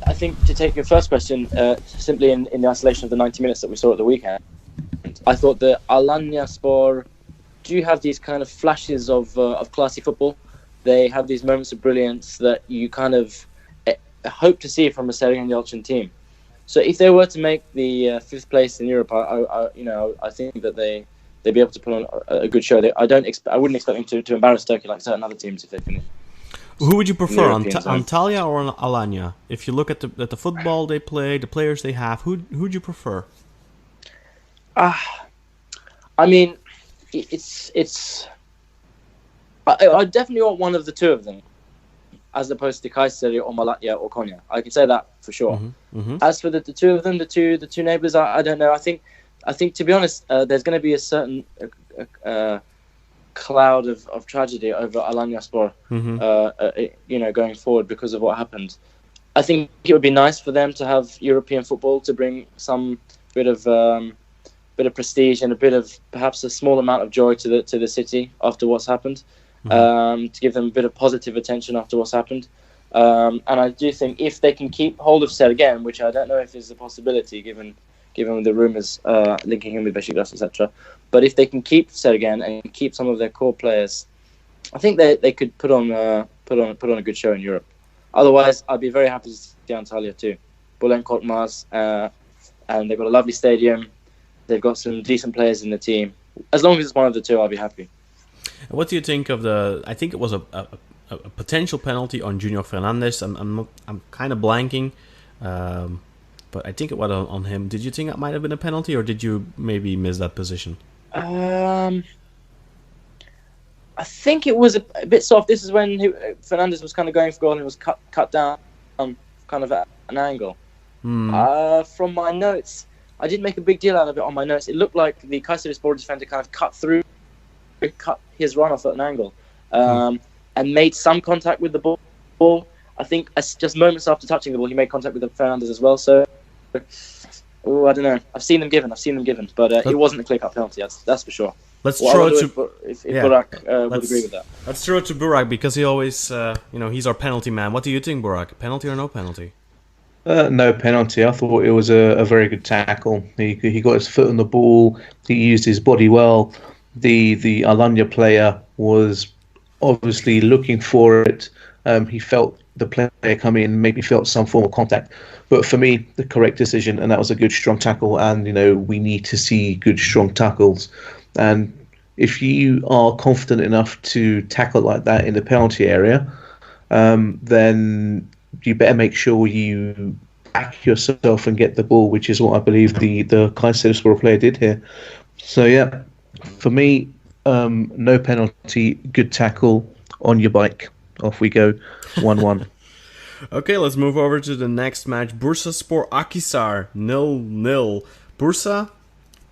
I think to take your first question, simply in the isolation of the 90 minutes that we saw at the weekend, I thought that Alanyaspor do have these kind of flashes of classy football. They have these moments of brilliance that you kind of hope to see from a Sergen Yalçın team. So if they were to make the 5th place in Europe, I think that they'd be able to put on a good show. I wouldn't expect them to embarrass Turkey like certain other teams if they finish. Who would you prefer, Antalya or Alanya? If you look at the football they play, the players they have, who'd you prefer? I mean, I definitely want one of the two of them, as opposed to Kayseri or Malatya or Konya. I can say that for sure. As for the two of them, the two neighbours, I don't know. I think to be honest, there's going to be a certain cloud of tragedy over Alanyaspor, going forward because of what happened. I think it would be nice for them to have European football to bring some bit of prestige and a bit of perhaps a small amount of joy to the city after what's happened, to give them a bit of positive attention after what's happened. And I do think if they can keep hold of Sergen, which I don't know if is a possibility given the rumours linking him with Besiktas, etc. But if they can keep Sergen and keep some of their core players, I think they could put on a good show in Europe. Otherwise, I'd be very happy to see Antalya too. Bülent Korkmaz, and they've got a lovely stadium. They've got some decent players in the team. As long as it's one of the two, I'll be happy. What do you think of I think it was a potential penalty on Junior Fernandes. I'm kind of blanking. But I think it was on him. Did you think it might have been a penalty, or did you maybe miss that position? I think it was a bit soft. This is when Fernandes was kind of going for goal and it was cut down kind of at an angle. From my notes, I didn't make a big deal out of it on my notes. It looked like the Kayserispor defender kind of cut his run off at an angle and made some contact with the ball. I think just moments after touching the ball, he made contact with Fernandes as well. So, I don't know. I've seen them given, but it wasn't a clear-cut penalty. That's for sure. Let's throw it to Burak would agree with that. Let's throw it to Burak because he always, he's our penalty man. What do you think, Burak? Penalty or no penalty? No penalty. I thought it was a very good tackle. He got his foot on the ball. He used his body well. The Alanya player was obviously looking for it. He felt the player come in, maybe felt some form of contact. But for me, the correct decision, and that was a good, strong tackle. And, we need to see good, strong tackles. And if you are confident enough to tackle like that in the penalty area, then you better make sure you back yourself and get the ball, which is what I believe the Kayserispor player did here. So, yeah, for me, no penalty, good tackle, on your bike. Off we go, 1-1. Okay, let's move over to the next match. Bursaspor Akhisar 0-0. Bursa,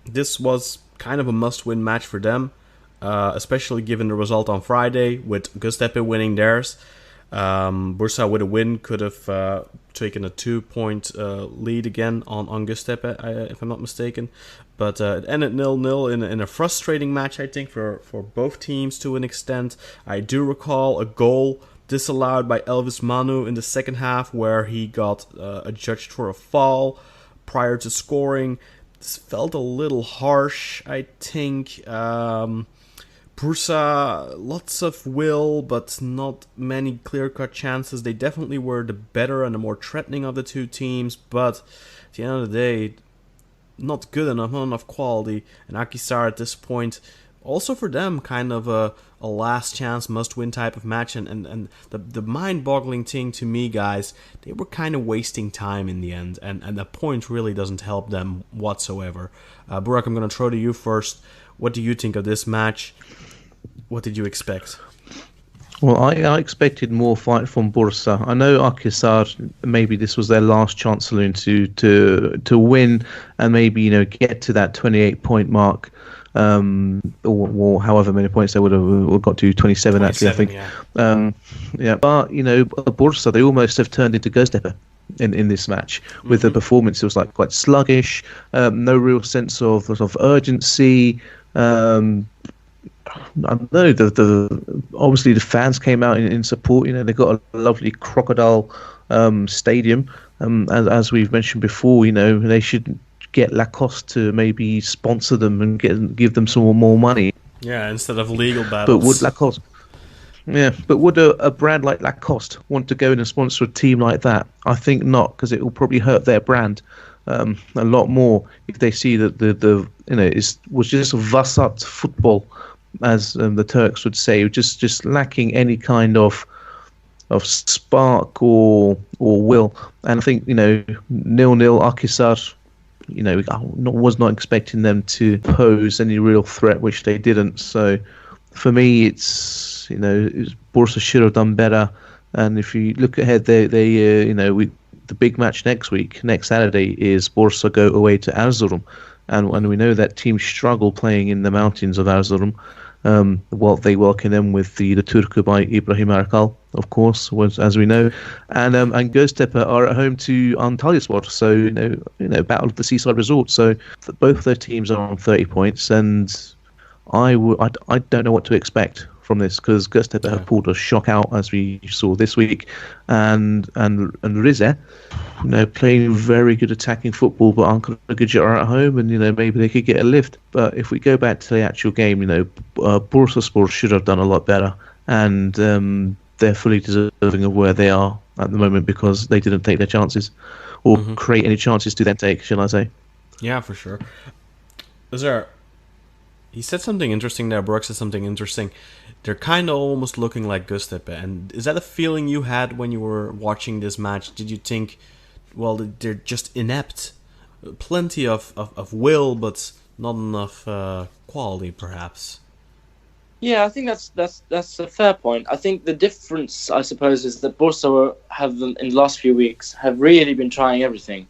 this was kind of a must-win match for them, especially given the result on Friday with Göztepe winning theirs. Bursa with a win could have taken a 2-point lead again on Göztepe, if I'm not mistaken. But it ended 0-0 in a frustrating match, I think, for both teams to an extent. I do recall a goal disallowed by Elvis Manu in the second half where he got adjudged for a foul prior to scoring. This felt a little harsh, I think. Bursa, lots of will, but not many clear-cut chances. They definitely were the better and the more threatening of the two teams, but at the end of the day, not good enough, not enough quality. And Akhisar at this point, also for them, kind of a last chance, must-win type of match. And the mind-boggling thing to me, guys, they were kind of wasting time in the end, and the point really doesn't help them whatsoever. Burak, I'm going to throw to you first. What do you think of this match? What did you expect? Well, I expected more fight from Bursa. I know Akhisar, maybe this was their last chance saloon to win and maybe get to that 28-point mark, or however many points they would have got to, 27 actually, I think. Yeah. But Bursa, they almost have turned into Göztepe in this match with the performance. It was like quite sluggish, no real sense of urgency. I don't know. Obviously the fans came out in support. They got a lovely crocodile stadium. As we've mentioned before, they should get Lacoste to maybe sponsor them and give them some more money. Yeah, instead of legal battles. But would Lacoste? Yeah, but would a brand like Lacoste want to go in and sponsor a team like that? I think not, because it will probably hurt their brand a lot more if they see that it was just vasat football, as the Turks would say, just lacking any kind of spark or will. And I think 0-0 Akhisar, I was not expecting them to pose any real threat, which they didn't. So for me, it's Bursa should have done better. And if you look ahead, the big match next Saturday, is Bursa go away to Erzurum. And we know that teams struggle playing in the mountains of Erzurum. They welcome them with the Turca by Ibrahim Erkal, of course, as we know, and Göztepe are at home to Alanyaspor, so battle of the seaside resort. So both of those teams are on 30 points, and I don't know what to expect from this, because Göztepe have pulled a shock out, as we saw this week, and Rize, playing very good attacking football, but Ankara Gücü are at home, and maybe they could get a lift. But if we go back to the actual game, Bursaspor should have done a lot better, and they're fully deserving of where they are at the moment, because they didn't take their chances or create any chances to then take, shall I say? Yeah, for sure. He said something interesting there. Burak said something interesting. They're kind of almost looking like Göztepe. And is that a feeling you had when you were watching this match? Did you think, well, they're just inept? Plenty of will, but not enough quality, perhaps. Yeah, I think that's a fair point. I think the difference, I suppose, is that Bursa have, in the last few weeks, have really been trying everything.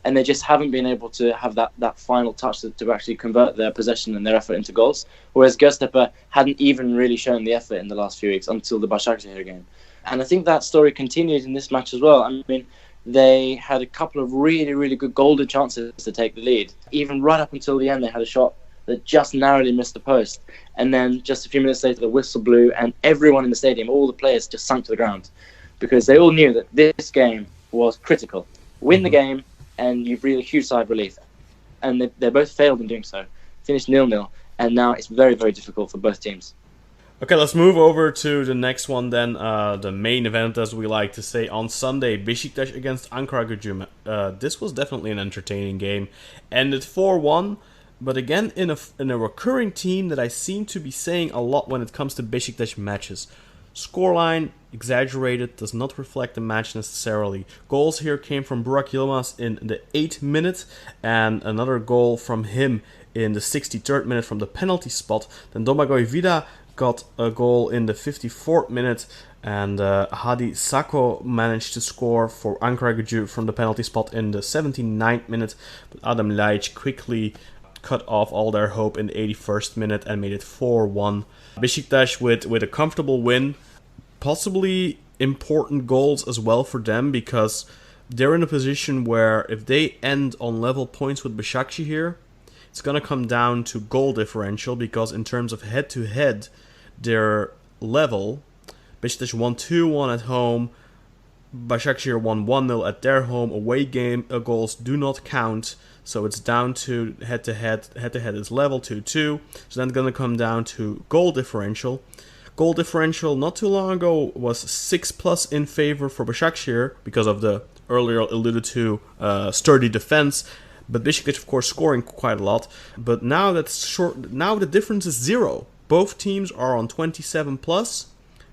And they just haven't been able to have that final touch to actually convert their possession and their effort into goals. Whereas Göztepe hadn't even really shown the effort in the last few weeks until the Basaksehir game. And I think that story continued in this match as well. I mean, they had a couple of really, really good golden chances to take the lead. Even right up until the end, they had a shot that just narrowly missed the post. And then just a few minutes later, the whistle blew, and everyone in the stadium, all the players, just sunk to the ground, because they all knew that this game was critical. Win the game, and you've really huge sigh of relief. And they both failed in doing so. Finished 0-0, and now it's very, very difficult for both teams. Okay, let's move over to the next one then. The main event, as we like to say, on Sunday, Besiktas against Ankara Gücü. This was definitely an entertaining game. Ended 4-1, but again in a recurring theme that I seem to be saying a lot when it comes to Besiktas matches. Scoreline, exaggerated, does not reflect the match necessarily. Goals here came from Burak Yilmaz in the 8th minute, and another goal from him in the 63rd minute from the penalty spot. Then Domagoj Vida got a goal in the 54th minute, and Hadi Sako managed to score for Ankara Gücü from the penalty spot in the 79th minute. But Adam Ljajic quickly cut off all their hope in the 81st minute and made it 4-1. Besiktas with a comfortable win, possibly important goals as well for them, because they're in a position where if they end on level points with Basaksehir, it's going to come down to goal differential, because in terms of head-to-head, they're level. Besiktas won 2-1 at home. Basaksehir won 1-0 at their home. Away game goals do not count, so it's down to head-to-head. Head-to-head is level 2-2. So then it's going to come down to goal differential. Goal differential not too long ago was 6+ in favor for Basaksehir because of the earlier alluded to sturdy defense. But Besiktas, of course, scoring quite a lot. But now now the difference is 0. Both teams are on 27+.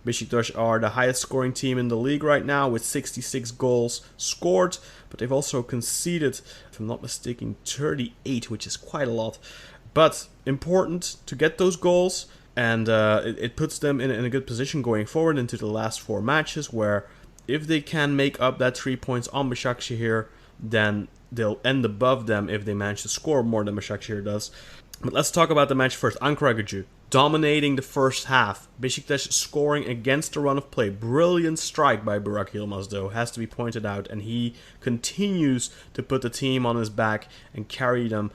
Besiktas are the highest scoring team in the league right now with 66 goals scored. But they've also conceded, if I'm not mistaken, 38, which is quite a lot. But important to get those goals. And it puts them in a good position going forward into the last 4 matches, where if they can make up that 3 points on Basaksehir, then they'll end above them if they manage to score more than Basaksehir does. But let's talk about the match first. Ankaragücü dominating the first half. Besiktas scoring against the run of play. Brilliant strike by Burak Yilmaz, though, has to be pointed out. And he continues to put the team on his back and carry them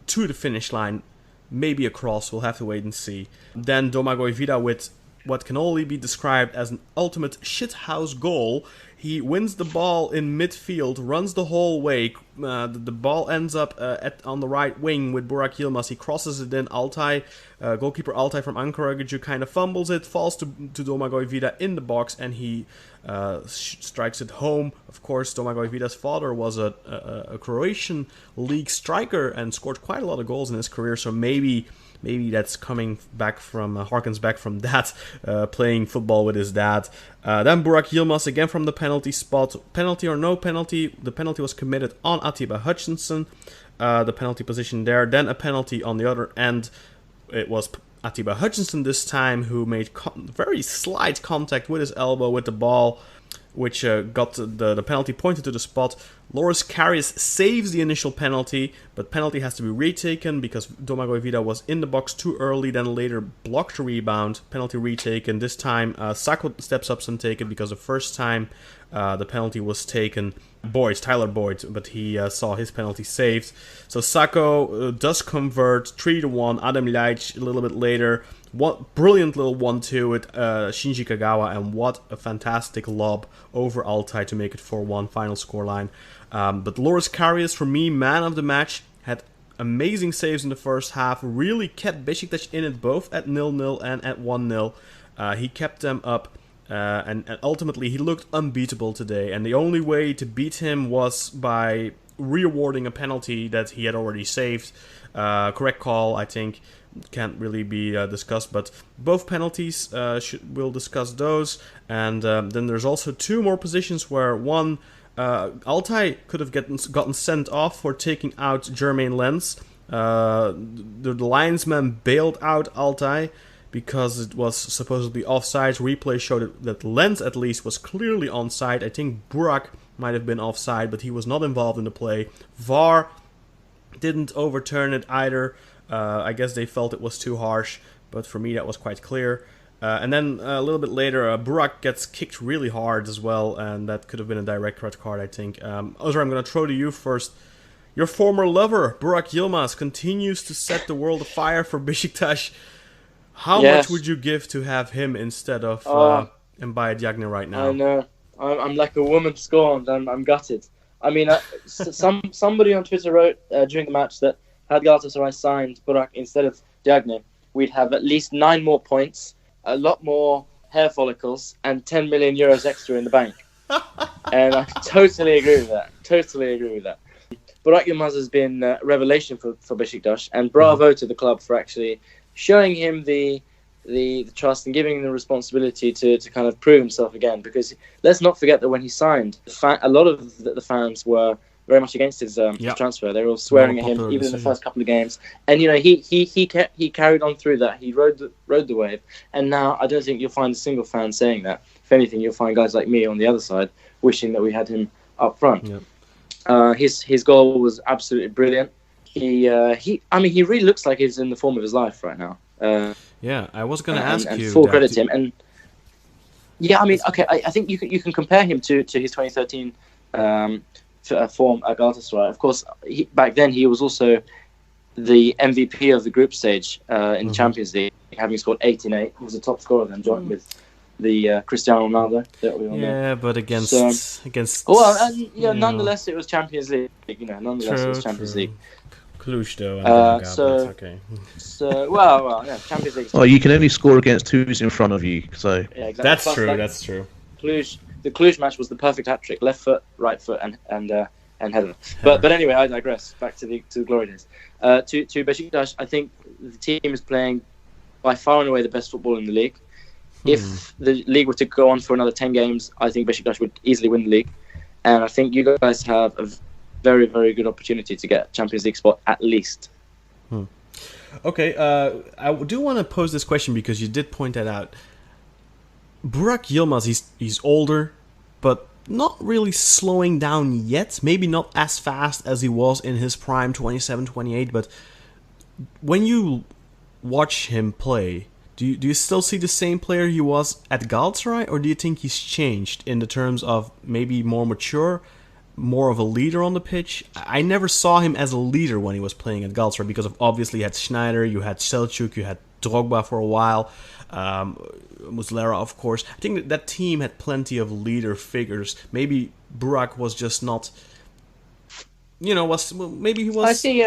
to the finish line. Maybe across, we'll have to wait and see. Then Domagoj Vida with what can only be described as an ultimate shithouse goal. He wins the ball in midfield, runs the whole way. The ball ends up on the right wing with Burak Yilmaz. He crosses it in. Altay, goalkeeper Altay from Ankaragücü kind of fumbles it, falls to Domagoj Vida in the box, and he strikes it home. Of course, Domagoj Vida's father was a Croatian league striker and scored quite a lot of goals in his career, so maybe that's coming back from, harkens back from that, playing football with his dad. Then Burak Yilmaz again from the penalty spot. Penalty or no penalty, the penalty was committed on Atiba Hutchinson, the penalty position there. Then a penalty on the other end. It was Atiba Hutchinson this time who made very slight contact with his elbow with the ball, which got the penalty pointed to the spot. Loris Karius saves the initial penalty, but penalty has to be retaken because Domagoj Vida was in the box too early, then later blocked the rebound. Penalty retaken. This time Sako steps up and take it, because the first time the penalty was taken, Tyler Boyd, but he saw his penalty saved. So Sako does convert 3-1. Adem Ljajic a little bit later. What brilliant little 1-2 with Shinji Kagawa, and what a fantastic lob over Altay to make it 4-1 final scoreline. But Loris Karius, for me, man of the match, had amazing saves in the first half, really kept Besiktas in it both at 0-0 and at 1-0. He kept them up, and ultimately he looked unbeatable today, and the only way to beat him was by re-awarding a penalty that he had already saved. Correct call, I think. Can't really be discussed, but both penalties, we'll discuss those. And then there's also 2 more positions where one, Altay could have gotten sent off for taking out Jermaine Lens. The linesman bailed out Altay because it was supposedly offside. Replay showed that Lens at least was clearly onside. I think Burak might have been offside, but he was not involved in the play. VAR didn't overturn it either. I guess they felt it was too harsh, but for me that was quite clear. And then a little bit later, Burak gets kicked really hard as well, and that could have been a direct red card, I think. Özer, I'm going to throw to you first. Your former lover, Burak Yilmaz, continues to set the world afire for Besiktas. How much would you give to have him instead of Mbaye Diagne right now? I know. I'm like a woman scorned. I'm gutted. I mean, somebody on Twitter wrote during the match that had Galatasaray signed Burak instead of Diagne, we'd have at least 9 more points, a lot more hair follicles, and 10 million euros extra in the bank. And I totally agree with that. Burak Yilmaz has been a revelation for Besiktas, and bravo to the club for actually showing him the trust and giving him the responsibility to kind of prove himself again. Because let's not forget that when he signed, a lot of the fans were very much against his transfer. They were all swearing at him, even in the first couple of games. And he carried on through that. He rode the wave. And now I don't think you'll find a single fan saying that. If anything, you'll find guys like me on the other side wishing that we had him up front. Yeah. His goal was absolutely brilliant. He really looks like he's in the form of his life right now. I was going to ask you. Full credit to him. And Yeah, I mean, okay, I think you can compare him to his 2013 form at Galatasaray. Of course, back then he was also the MVP of the group stage in the Champions League, having scored 8. He was the top scorer then, joint with the Cristiano Ronaldo that we all know. Yeah, but against. Nonetheless, it was Champions League. Nonetheless, it was Champions League. Cluj though, and it's okay. Champions League. Oh, you can only score against who's in front of you. So yeah, exactly. That's true. The Cluj match was the perfect hat trick: left foot, right foot, and header. But anyway, I digress. Back to the glory days. To Besiktas, I think the team is playing by far and away the best football in the league. If the league were to go on for another 10 games, I think Besiktas would easily win the league, and I think you guys have a very, very good opportunity to get a Champions League spot at least. Okay, I do want to pose this question because you did point that out. Burak Yilmaz, he's older, but not really slowing down yet. Maybe not as fast as he was in his prime, 27, 28, but when you watch him play, do you still see the same player he was at Galatasaray, or do you think he's changed in the terms of maybe more mature, more of a leader on the pitch? I never saw him as a leader when he was playing at Galatasaray because obviously you had Schneider, you had Selçuk, you had Drogba for a while, Muslera, of course. I think that team had plenty of leader figures. Maybe Burak was just not, maybe he was. I see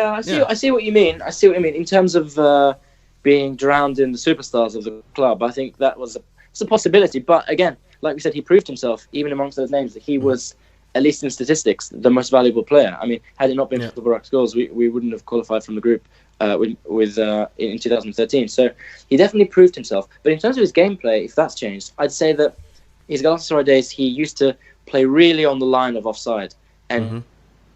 what you mean. In terms of being drowned in the superstars of the club, I think that was a possibility. But again, like we said, he proved himself even amongst those names that he was, at least in statistics, the most valuable player. I mean, had it not been for Burak's goals, we wouldn't have qualified from the group in 2013. So he definitely proved himself. But in terms of his gameplay, if that's changed, I'd say that his Galatasaray days, he used to play really on the line of offside and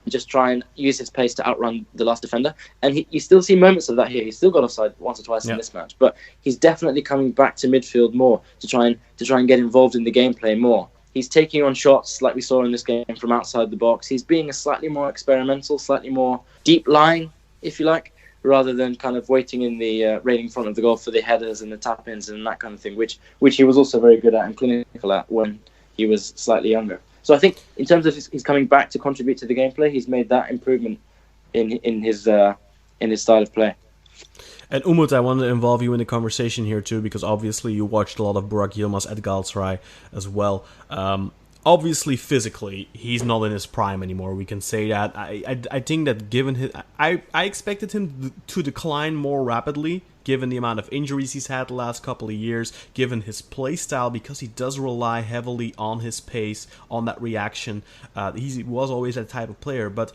just try and use his pace to outrun the last defender. And you still see moments of that here. He's still got offside once or twice in this match, but he's definitely coming back to midfield more to try and get involved in the gameplay more. He's taking on shots like we saw in this game from outside the box. He's being a slightly more experimental, slightly more deep lying, if you like, rather than kind of waiting in the right in front of the goal for the headers and the tap-ins and that kind of thing, which he was also very good at and clinical at when he was slightly younger. So I think in terms of he's coming back to contribute to the gameplay, he's made that improvement in his style of play. And Umut, I want to involve you in the conversation here too, because obviously you watched a lot of Burak Yilmaz at Galatasaray as well. Obviously, physically, he's not in his prime anymore. We can say that. I think that given his, I expected him to decline more rapidly, given the amount of injuries he's had the last couple of years, given his play style, because he does rely heavily on his pace, on that reaction. He was always that type of player, but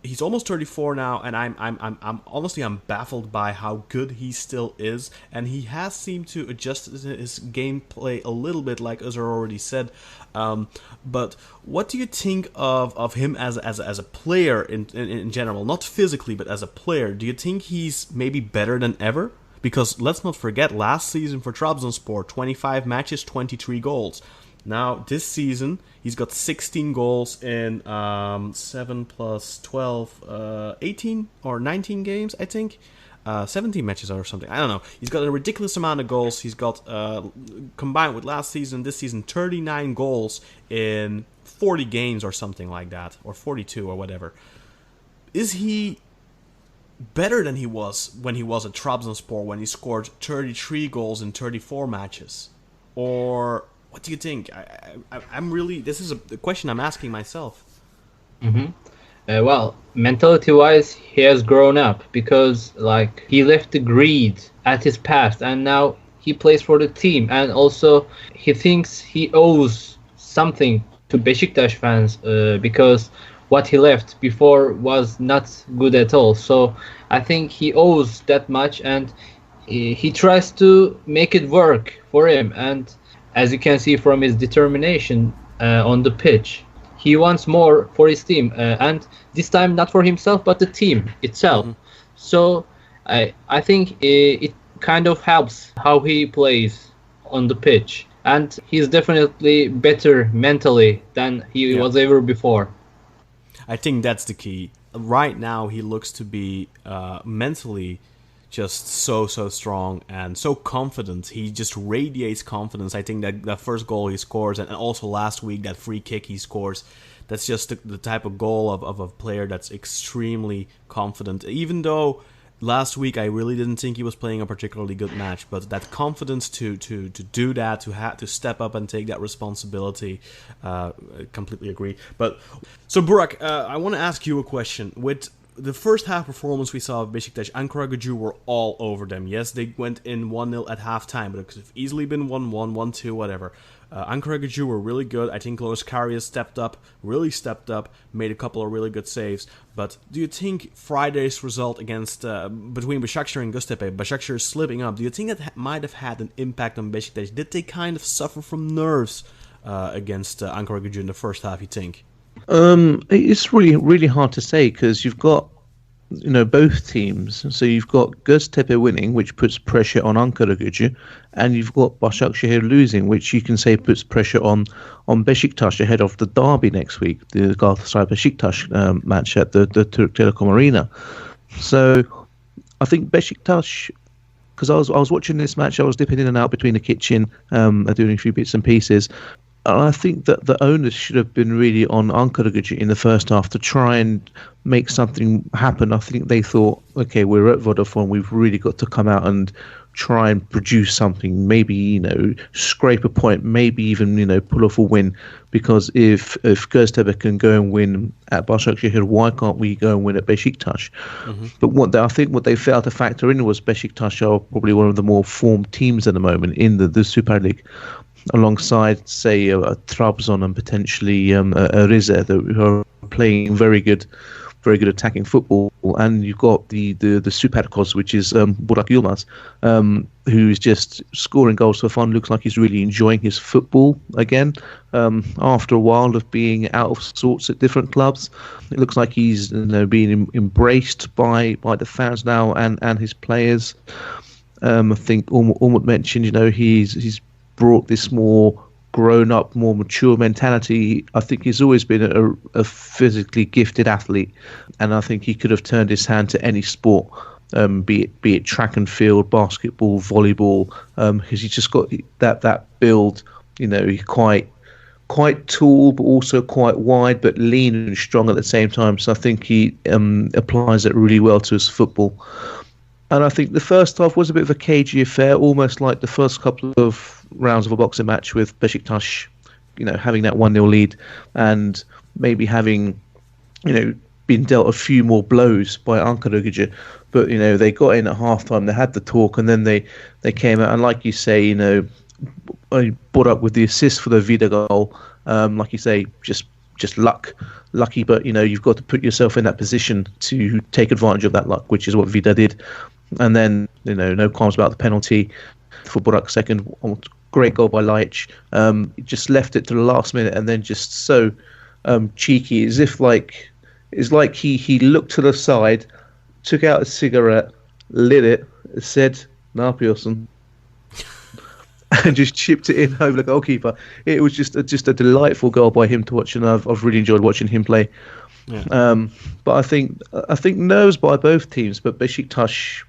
he's almost 34 now, and I'm honestly baffled by how good he still is, and he has seemed to adjust his gameplay a little bit, like Özer already said. But what do you think of him as a player in general, not physically, but as a player? Do you think he's maybe better than ever? Because let's not forget, last season for Trabzonspor, 25 matches, 23 goals. Now, this season, he's got 16 goals in 7 plus 12, 18 or 19 games, I think. 17 matches or something. I don't know. He's got a ridiculous amount of goals. He's got, combined with last season, this season, 39 goals in 40 games or something like that. Or 42 or whatever. Is he better than he was when he was at Trabzonspor, when he scored 33 goals in 34 matches? Or what do you think? I'm really... This is a question I'm asking myself. Well, mentality-wise, he has grown up because, he left the greed at his past, and now he plays for the team. And also, he thinks he owes something to Besiktas fans because what he left before was not good at all. So I think he owes that much, and he tries to make it work for him. And as you can see from his determination on the pitch, he wants more for his team, and this time not for himself, but the team itself. So I think it kind of helps how he plays on the pitch, and he's definitely better mentally than he was ever before. I think that's the key. Right now, he looks to be mentally just so strong and so confident. He just radiates confidence. I think that first goal he scores, and also last week that free kick he scores, that's just the type of goal of a player that's extremely confident. Even though last week I really didn't think he was playing a particularly good match, but that confidence to do that, to step up and take that responsibility, completely agree. But so Burak, I want to ask you a question. With the first half performance we saw of Besiktas, Ankaragücü were all over them. Yes, they went in 1-0 at halftime, but it could have easily been 1-1, 1-2, whatever. Ankaragücü were really good. I think Loris Karius really stepped up, made a couple of really good saves. But do you think Friday's result against between Basaksehir and Göztepe, Basaksehir slipping up, do you think that might have had an impact on Besiktas? Did they kind of suffer from nerves against Ankaragücü in the first half, you think? It's really hard to say because you've got both teams. So you've got Göztepe winning, which puts pressure on Ankaragücü, and you've got Basaksehir losing, which you can say puts pressure on Besiktas ahead of the derby next week, the Galatasaray Besiktas match at the Türk Telekom Arena. So I think Besiktas, because I was watching this match, I was dipping in and out between the kitchen, doing a few bits and pieces. I think that the onus should have been really on Ankaragücü in the first half to try and make something happen. I think they thought, okay, we're at Vodafone, we've really got to come out and try and produce something, maybe, scrape a point, maybe even, pull off a win. Because if Göztepe can go and win at Basaksehir, why can't we go and win at Besiktas? Mm-hmm. But I think what they failed to factor in was Besiktas are probably one of the more formed teams at the moment in the Super League, alongside, say, Trabzon and potentially Rize, who are playing very good attacking football. And you've got the Superkos, which is Burak Yilmaz, who's just scoring goals for fun. Looks like he's really enjoying his football again after a while of being out of sorts at different clubs. It looks like he's being embraced by the fans now and his players. I think Umut mentioned, he's brought this more grown-up, more mature mentality. I think he's always been a physically gifted athlete, and I think he could have turned his hand to any sport, be it track and field, basketball, volleyball, because he's just got that build. He's quite tall, but also quite wide, but lean and strong at the same time. So I think he applies it really well to his football. And I think the first half was a bit of a cagey affair, almost like the first couple of rounds of a boxing match with Besiktas, having that 1-0 lead and maybe having, been dealt a few more blows by Ankaragücü. But, they got in at halftime, they had the talk, and then they came out. And like you say, I brought up with the assist for the Vida goal. Like you say, just lucky, but, you've got to put yourself in that position to take advantage of that luck, which is what Vida did. And then, no qualms about the penalty for Burak's second. Great goal by Laic. Just left it to the last minute and then just so cheeky, as if it's like he looked to the side, took out a cigarette, lit it, said, "Na yapıyorsun?" and just chipped it in over the goalkeeper. It was just a delightful goal by him to watch, and I've really enjoyed watching him play. Yeah. But I think nerves by both teams, but Besiktas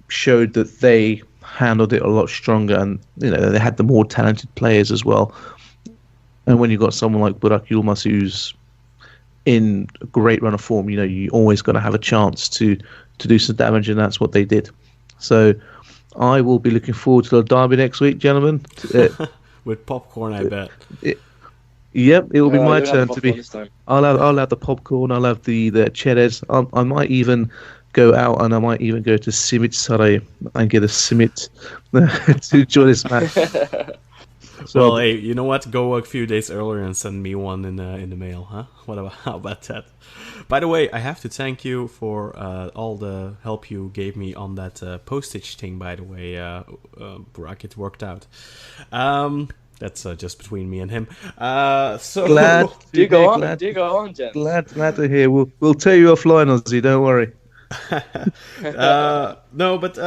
showed that they handled it a lot stronger, and they had the more talented players as well. And when you've got someone like Burak Yilmaz who's in a great run of form, you're always going to have a chance to do some damage, and that's what they did. So I will be looking forward to the derby next week, gentlemen. With popcorn, I bet. Yep, it will be my turn to be. I'll have the popcorn. I'll have the cheddars. I might even go out, and I might even go to Simit Saray and get a simit to enjoy this match. So, well, hey, you know what? Go a few days earlier and send me one in the mail, huh? How about that? By the way, I have to thank you for all the help you gave me on that postage thing. By the way, Burak, it worked out. That's just between me and him. So glad. Do go on, Jen. Glad to hear. We'll tell you offline, Ozzy. Don't worry. No, but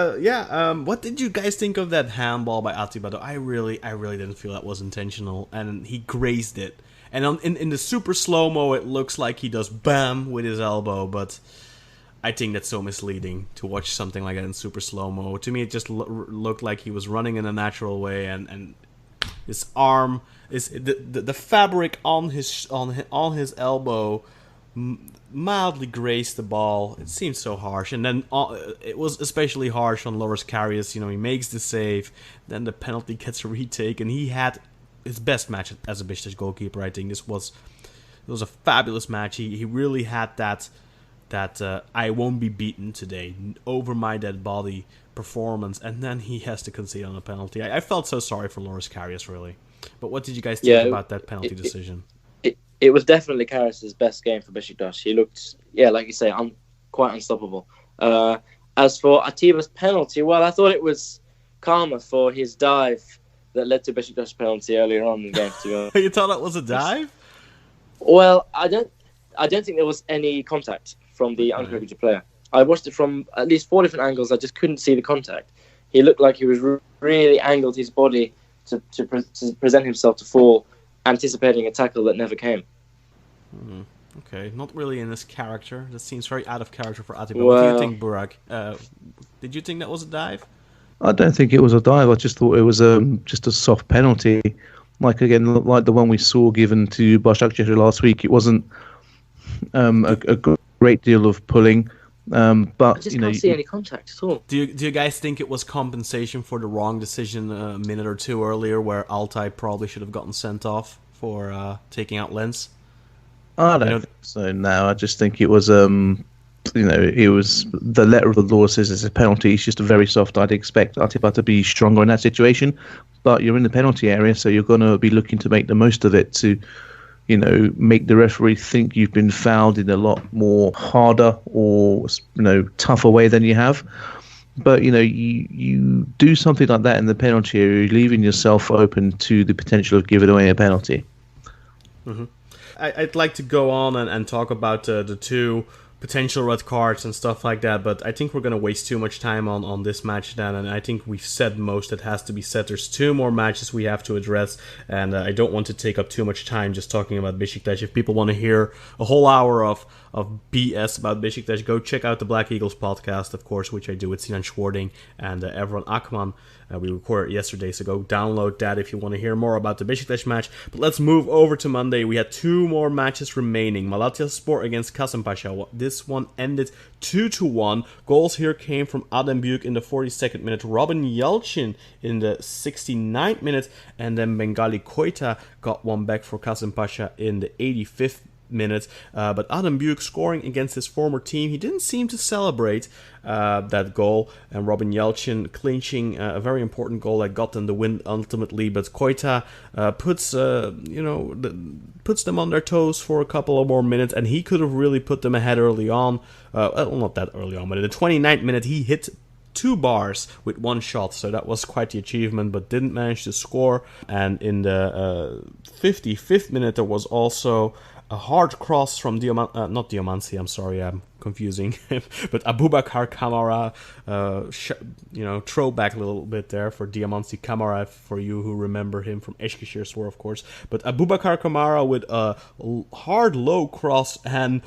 what did you guys think of that handball by Atiba? I really didn't feel that was intentional, and he grazed it. And in the super slow-mo, it looks like he does bam with his elbow, but I think that's so misleading to watch something like that in super slow-mo. To me, it just looked like he was running in a natural way, and his arm, the fabric on his elbow mildly grazed the ball. It seemed so harsh, and then it was especially harsh on Loris Karius. He makes the save, then the penalty gets a retake, and he had his best match as a Besiktas goalkeeper. I think it was a fabulous match. He really had that I won't be beaten today, over my dead body performance, and then he has to concede on a penalty. I felt so sorry for Loris Karius, really. But what did you guys think about that penalty decision? It was definitely Karius' best game for Besiktas. He looked, like you say, quite unstoppable. As for Atiba's penalty, well, I thought it was karma for his dive that led to Besiktas' penalty earlier on in the game. To be honest. You thought that was a dive? Well, I don't think there was any contact from the unconnected player. I watched it from at least 4 different angles. I just couldn't see the contact. He looked like he was really angled his body to present himself to fall, anticipating a tackle that never came. Okay, not really in his character. That seems very out of character for Atiba. What do you think, Burak? Did you think that was a dive? I don't think it was a dive. I just thought it was just a soft penalty. Like the one we saw given to Basaksehir last week. It wasn't a great deal of pulling. But I just can't see any contact at all. Do you guys think it was compensation for the wrong decision a minute or two earlier, where Altay probably should have gotten sent off for taking out Lens? I don't think so. No, I just think it was it was the letter of the law says it's a penalty. It's just a very soft. I'd expect Atiba to be stronger in that situation, but you're in the penalty area, so you're going to be looking to make the most of it to make the referee think you've been fouled in a lot more harder or, tougher way than you have. But, you do something like that in the penalty area, you're leaving yourself open to the potential of giving away a penalty. Mm-hmm. I'd like to go on and talk about the 2 potential red cards and stuff like that, but I think we're going to waste too much time on this match then, and I think we've said most that has to be said. There's 2 more matches we have to address, and I don't want to take up too much time just talking about Besiktas. If people want to hear a whole hour of BS about Besiktas, go check out the Black Eagles podcast, of course, which I do with Sinan Schwarding and Evron Akman. We recorded it yesterday, so go download that if you want to hear more about the Besiktas match. But let's move over to Monday. We had 2 more matches remaining. Alanyaspor against Kasımpaşa. This one ended 2-1. Goals here came from Adem Büyük in the 42nd minute, Robin Yalçın in the 69th minute, and then Bengali Koita got one back for Kasımpaşa in the 85th minute. But Adem Büyük scoring against his former team, he didn't seem to celebrate that goal, and Robin Yalçın clinching a very important goal that got them the win ultimately. But Koita puts them on their toes for a couple of more minutes, and he could have really put them ahead early on. Not that early on, but in the 29th minute he hit 2 bars with 1 shot, so that was quite the achievement, but didn't manage to score. And in the 55th minute there was also a hard cross from not Diamansi, I'm sorry, I'm confusing, but Abubakar Kamara, throwback a little bit there for Diamansi Kamara, for you who remember him from Eskişehirspor, of course. But Abubakar Kamara with a hard low cross, and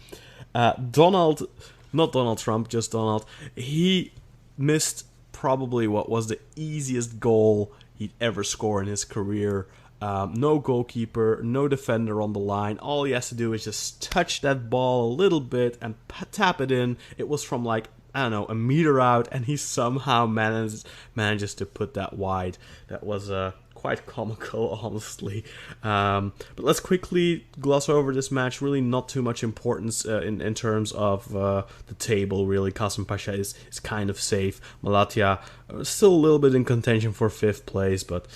Donald, not Donald Trump, just Donald, he missed probably what was the easiest goal he'd ever score in his career. No goalkeeper, no defender on the line. All he has to do is just touch that ball a little bit and tap it in. It was from a meter out, and he somehow manages to put that wide. That was quite comical, honestly. But let's quickly gloss over this match. Really not too much importance in terms of the table, really. Kasımpaşa is kind of safe. Malatya still a little bit in contention for 5th place, but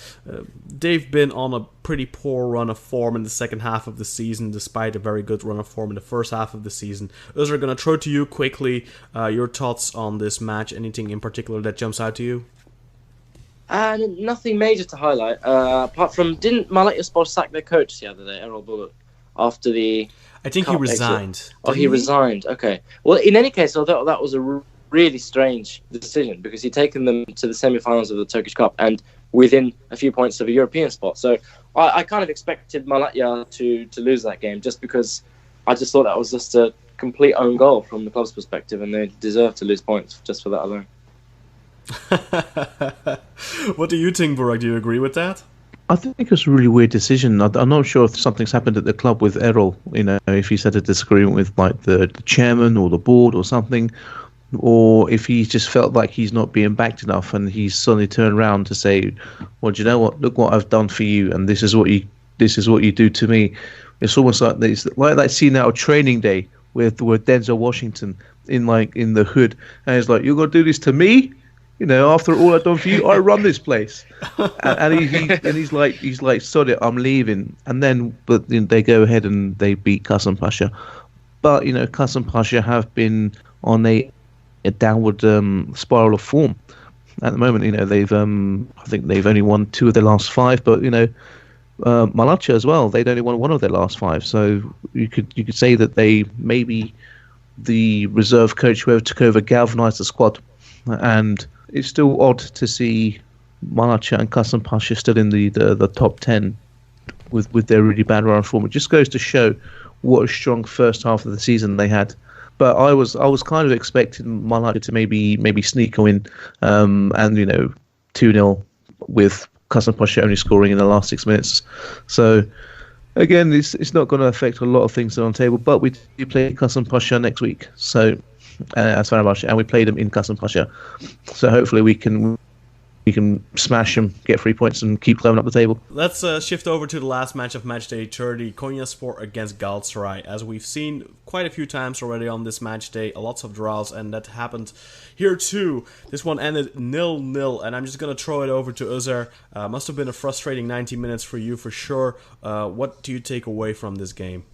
they've been on a pretty poor run of form in the second half of the season, despite a very good run of form in the first half of the season. Özer, going to throw to you quickly your thoughts on this match. Anything in particular that jumps out to you? Nothing major to highlight, apart from, didn't Malatyaspor sack their coach the other day, Erol Bulut, after the I think he resigned. Oh, he resigned, okay. Well, in any case, I thought that was a really strange decision, because he'd taken them to the semi-finals of the Turkish Cup and within a few points of a European spot. So I kind of expected Malatya to lose that game, just because I just thought that was just a complete own goal from the club's perspective, and they deserve to lose points just for that alone. What do you think, Burak? Do you agree with that? I think it's a really weird decision. I'm not sure if something's happened at the club with Errol, if he's had a disagreement with like the chairman or the board or something, or if he just felt like he's not being backed enough and he's suddenly turned around to say, well, do you know what? Look what I've done for you, and this is what you do to me. It's almost like that scene out of Training Day with Denzel Washington in the hood, and he's like, "You're gonna do this to me? After all I've done for you, I run this place." and he's like, "Sod it, I'm leaving." And then, but they go ahead and they beat Kasımpaşa. But Kasımpaşa have been on a downward spiral of form at the moment. They've I think they've only won 2 of their last 5, but Malatya as well, they'd only won 1 of their last 5. So you could say that they maybe the reserve coach whoever took over galvanized the squad, and it's still odd to see Malatya and Kasımpaşa still in the top 10 with their really bad run of form. It just goes to show what a strong first half of the season they had. But I was kind of expecting Malatya to maybe sneak a win, and 2-0 with Kasımpaşa only scoring in the last 6 minutes. So again, it's not going to affect a lot of things on the table. But we do play Kasımpaşa next week, so as Fenerbahçe, and we played them in Kasımpaşa. So hopefully we can smash them, get 3 points, and keep climbing up the table. Let's shift over to the last match of match day 30, Konyaspor against Galatasaray. As we've seen quite a few times already on this match day, lots of draws, and that happened here too. This one ended 0-0, and I'm just going to throw it over to Özer. Must have been a frustrating 90 minutes for you for sure. What do you take away from this game?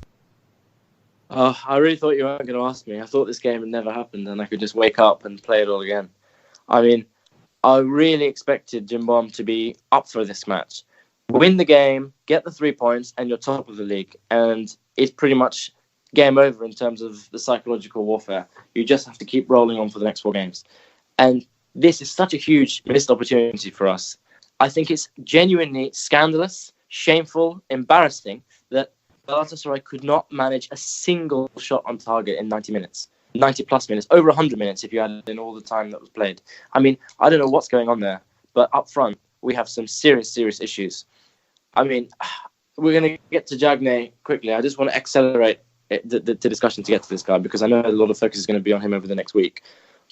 I really thought you weren't going to ask me. I thought this game had never happened and I could just wake up and play it all again. I mean, I really expected Jimbom to be up for this match. Win the game, get the 3 points, and you're top of the league. And it's pretty much game over in terms of the psychological warfare. You just have to keep rolling on for the next 4 games. And this is such a huge missed opportunity for us. I think it's genuinely scandalous, shameful, embarrassing that Galatasaray could not manage a single shot on target in 90 minutes. 90 plus minutes, over 100 minutes if you add in all the time that was played. I mean, I don't know what's going on there, but up front, we have some serious issues. I mean, we're going to get to Jagne quickly. I just want to accelerate the discussion to get to this guy because I know a lot of focus is going to be on him over the next week.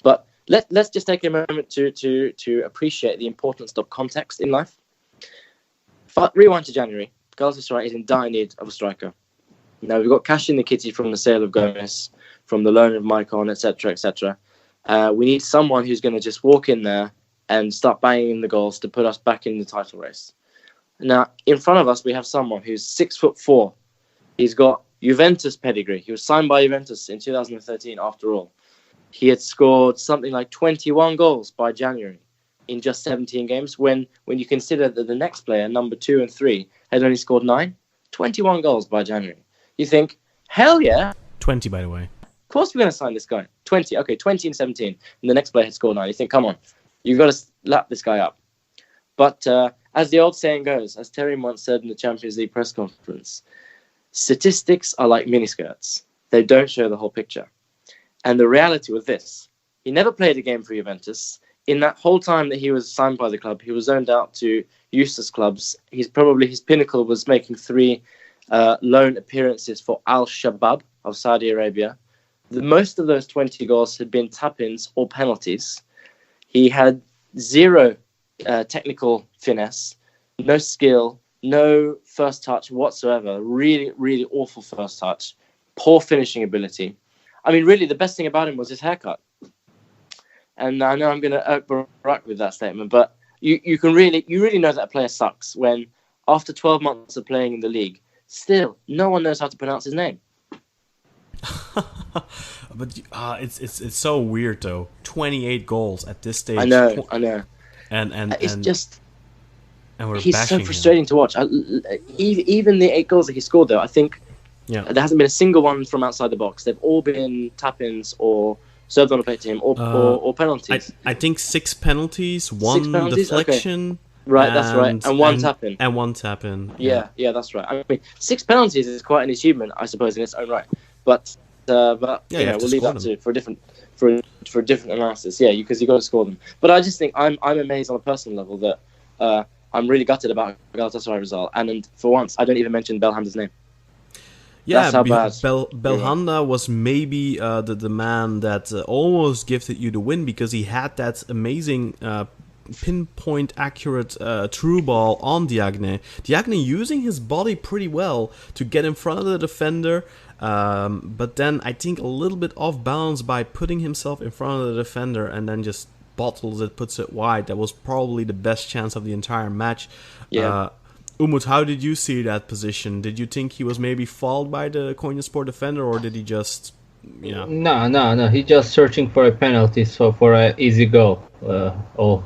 But let's just take a moment to appreciate the importance of context in life. Rewind to January. Galatasaray is in dire need of a striker. Now, we've got cash in the kitty from the sale of Gomez, from the loan of Maicon, etc., etc. We need someone who's going to just walk in there and start banging the goals to put us back in the title race. Now, in front of us, we have someone who's 6'4". He's got Juventus pedigree. He was signed by Juventus in 2013, after all. He had scored something like 21 goals by January in just 17 games, when you consider that the next player, number 2 and 3, had only scored 9. 21 goals by January. You think, hell yeah. 20, by the way. Of course we're going to sign this guy. 20, okay, 20 and 17. And the next player had scored 9. You think, come on, you've got to lap this guy up. But as the old saying goes, as Terry once said in the Champions League press conference, statistics are like miniskirts. They don't show the whole picture. And the reality was this. He never played a game for Juventus. In that whole time that he was signed by the club, he was zoned out to useless clubs. His pinnacle was making 3 loan appearances for Al-Shabaab of Saudi Arabia. Most of those 20 goals had been tap-ins or penalties. He had 0 technical finesse, no skill, no first touch whatsoever. Really, really awful first touch. Poor finishing ability. I mean, really, the best thing about him was his haircut. And I know I'm going to irk Burak with that statement, but you really know that a player sucks when, after 12 months of playing in the league, still no one knows how to pronounce his name. But it's so weird though. 28 goals at this stage. I know. And it's just. And he's so frustrating to watch. Even the 8 goals that he scored, though, I think there hasn't been a single one from outside the box. They've all been tap-ins or served on a plate to him or penalties. I think 6 penalties, 1 deflection. Okay. Right, that's right. And 1 tap-in. And 1 tap-in. Yeah, that's right. I mean, 6 penalties is quite an achievement, I suppose, in its own right. But Yeah, we'll leave that for a different analysis. Yeah, because you got to score them. But I just think I'm amazed on a personal level that I'm really gutted about Galatasaray result, and for once I don't even mention Belhanda's name. Yeah, That's how bad. Belhanda was maybe the man that almost gifted you the win, because he had that amazing pinpoint accurate through ball on Diagne. Diagne using his body pretty well to get in front of the defender, but then I think a little bit off balance by putting himself in front of the defender and then just bottles it, puts it wide. That was probably the best chance of the entire match. Yeah. Umut, how did you see that position? Did you think he was maybe fouled by the Konyaspor defender, or did he just, No. He just searching for a penalty, so for an easy goal. All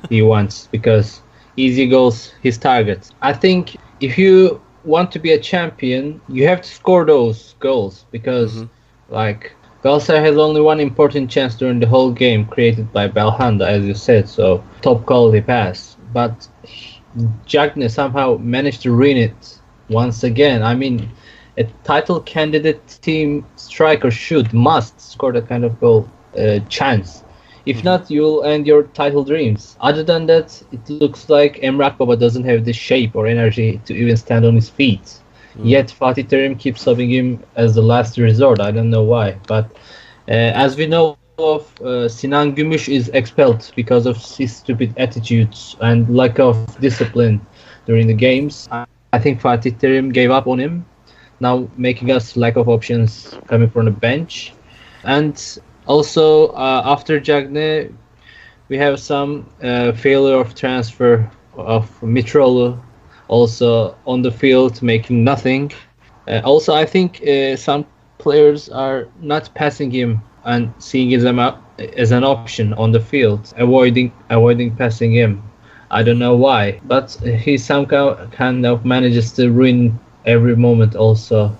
he wants, because easy goals his target. I think if you want to be a champion, you have to score those goals, because like Galatasaray has only one important chance during the whole game, created by Belhanda, as you said. So top quality pass, but Diagne somehow managed to ruin it once again. I mean, a title candidate team striker must score that kind of goal chance. If not, you'll end your title dreams. Other than that, it looks like Emrah Baba doesn't have the shape or energy to even stand on his feet. Yet Fatih Terim keeps subbing him as the last resort. I don't know why. But as we know, Sinan Gümüş is expelled because of his stupid attitudes and lack of discipline during the games. I think Fatih Terim gave up on him, now making us lack of options coming from the bench. And also after Diagne, we have some failure of transfer of Mitroğlu, also on the field making nothing. Also, I think some players are not passing him and seeing him as an option on the field, avoiding passing him. I don't know why, but he somehow kind of manages to ruin every moment also.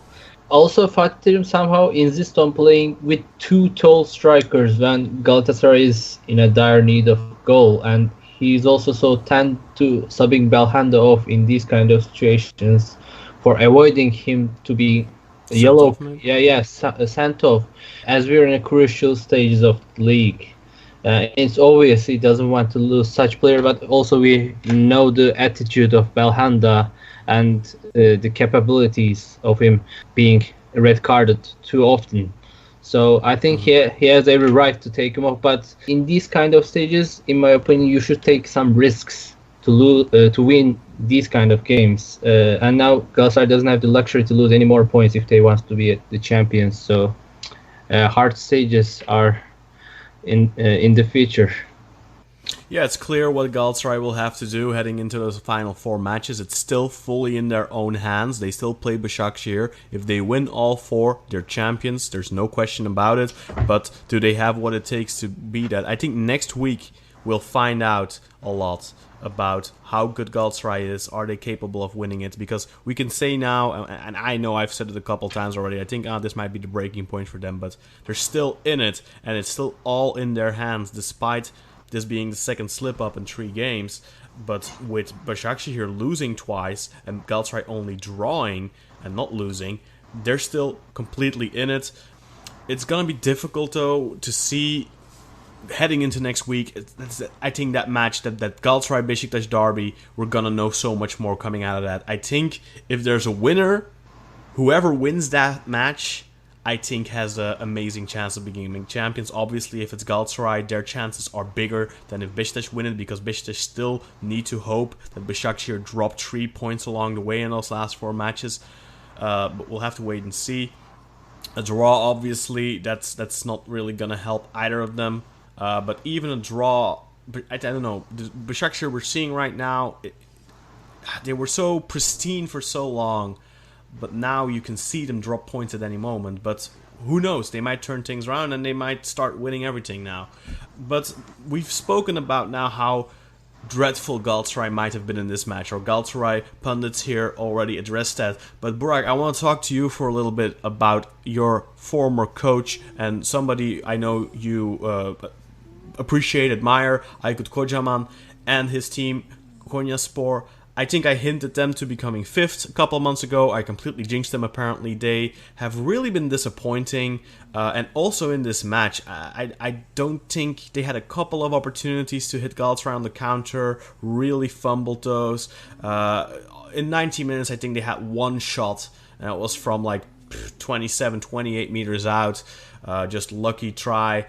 Also, Fatih Terim somehow insists on playing with two tall strikers when Galatasaray is in a dire need of goal, and he's also so tend to subbing Belhanda off in these kind of situations for avoiding him to be yellow. Sent off, as we're in a crucial stages of the league. It's obvious he doesn't want to lose such player, but also we know the attitude of Belhanda and the capabilities of him being red carded too often. So I think he has every right to take him off. But in these kind of stages, in my opinion, you should take some risks to win these kind of games. And now Galatasaray doesn't have the luxury to lose any more points if they want to be the champions. So hard stages are in the future. Yeah, it's clear what Galatasaray will have to do heading into those final 4 matches. It's still fully in their own hands. They still play Basaksehir. If they win all 4, they're champions. There's no question about it. But do they have what it takes to be that? I think next week we'll find out a lot about how good Galatasaray is. Are they capable of winning it? Because we can say now, and I know I've said it a couple times already, I think this might be the breaking point for them, but they're still in it, and it's still all in their hands, despite this being the second slip-up in 3 games. But with Basaksehir losing twice and Galatasaray only drawing and not losing, they're still completely in it. It's going to be difficult, though, to see heading into next week. I think that match, that Galatasaray Besiktas derby, we're going to know so much more coming out of that. I think if there's a winner, whoever wins that match, I think has an amazing chance of becoming champions. Obviously, if it's Galatasaray, their chances are bigger than if Besiktas win it, because Besiktas still need to hope that Basaksehir dropped 3 points along the way in those last 4 matches. But we'll have to wait and see. A draw, obviously, that's not really going to help either of them. But even a draw, I don't know, the Basaksehir we're seeing right now, they were so pristine for so long. But now you can see them drop points at any moment. But who knows? They might turn things around and they might start winning everything now. But we've spoken about now how dreadful Galatasaray might have been in this match. Or Galatasaray pundits here already addressed that. But Burak, I want to talk to you for a little bit about your former coach and somebody I know you appreciate, admire, Aykut Kocaman, and his team, Konyaspor. I think I hinted them to becoming fifth a couple of months ago. I completely jinxed them, apparently. They have really been disappointing. And also in this match, I don't think they had a couple of opportunities to hit Galatasaray on the counter, really fumbled those. In 90 minutes, I think they had one shot, and it was from like 27, 28 meters out. Just lucky try.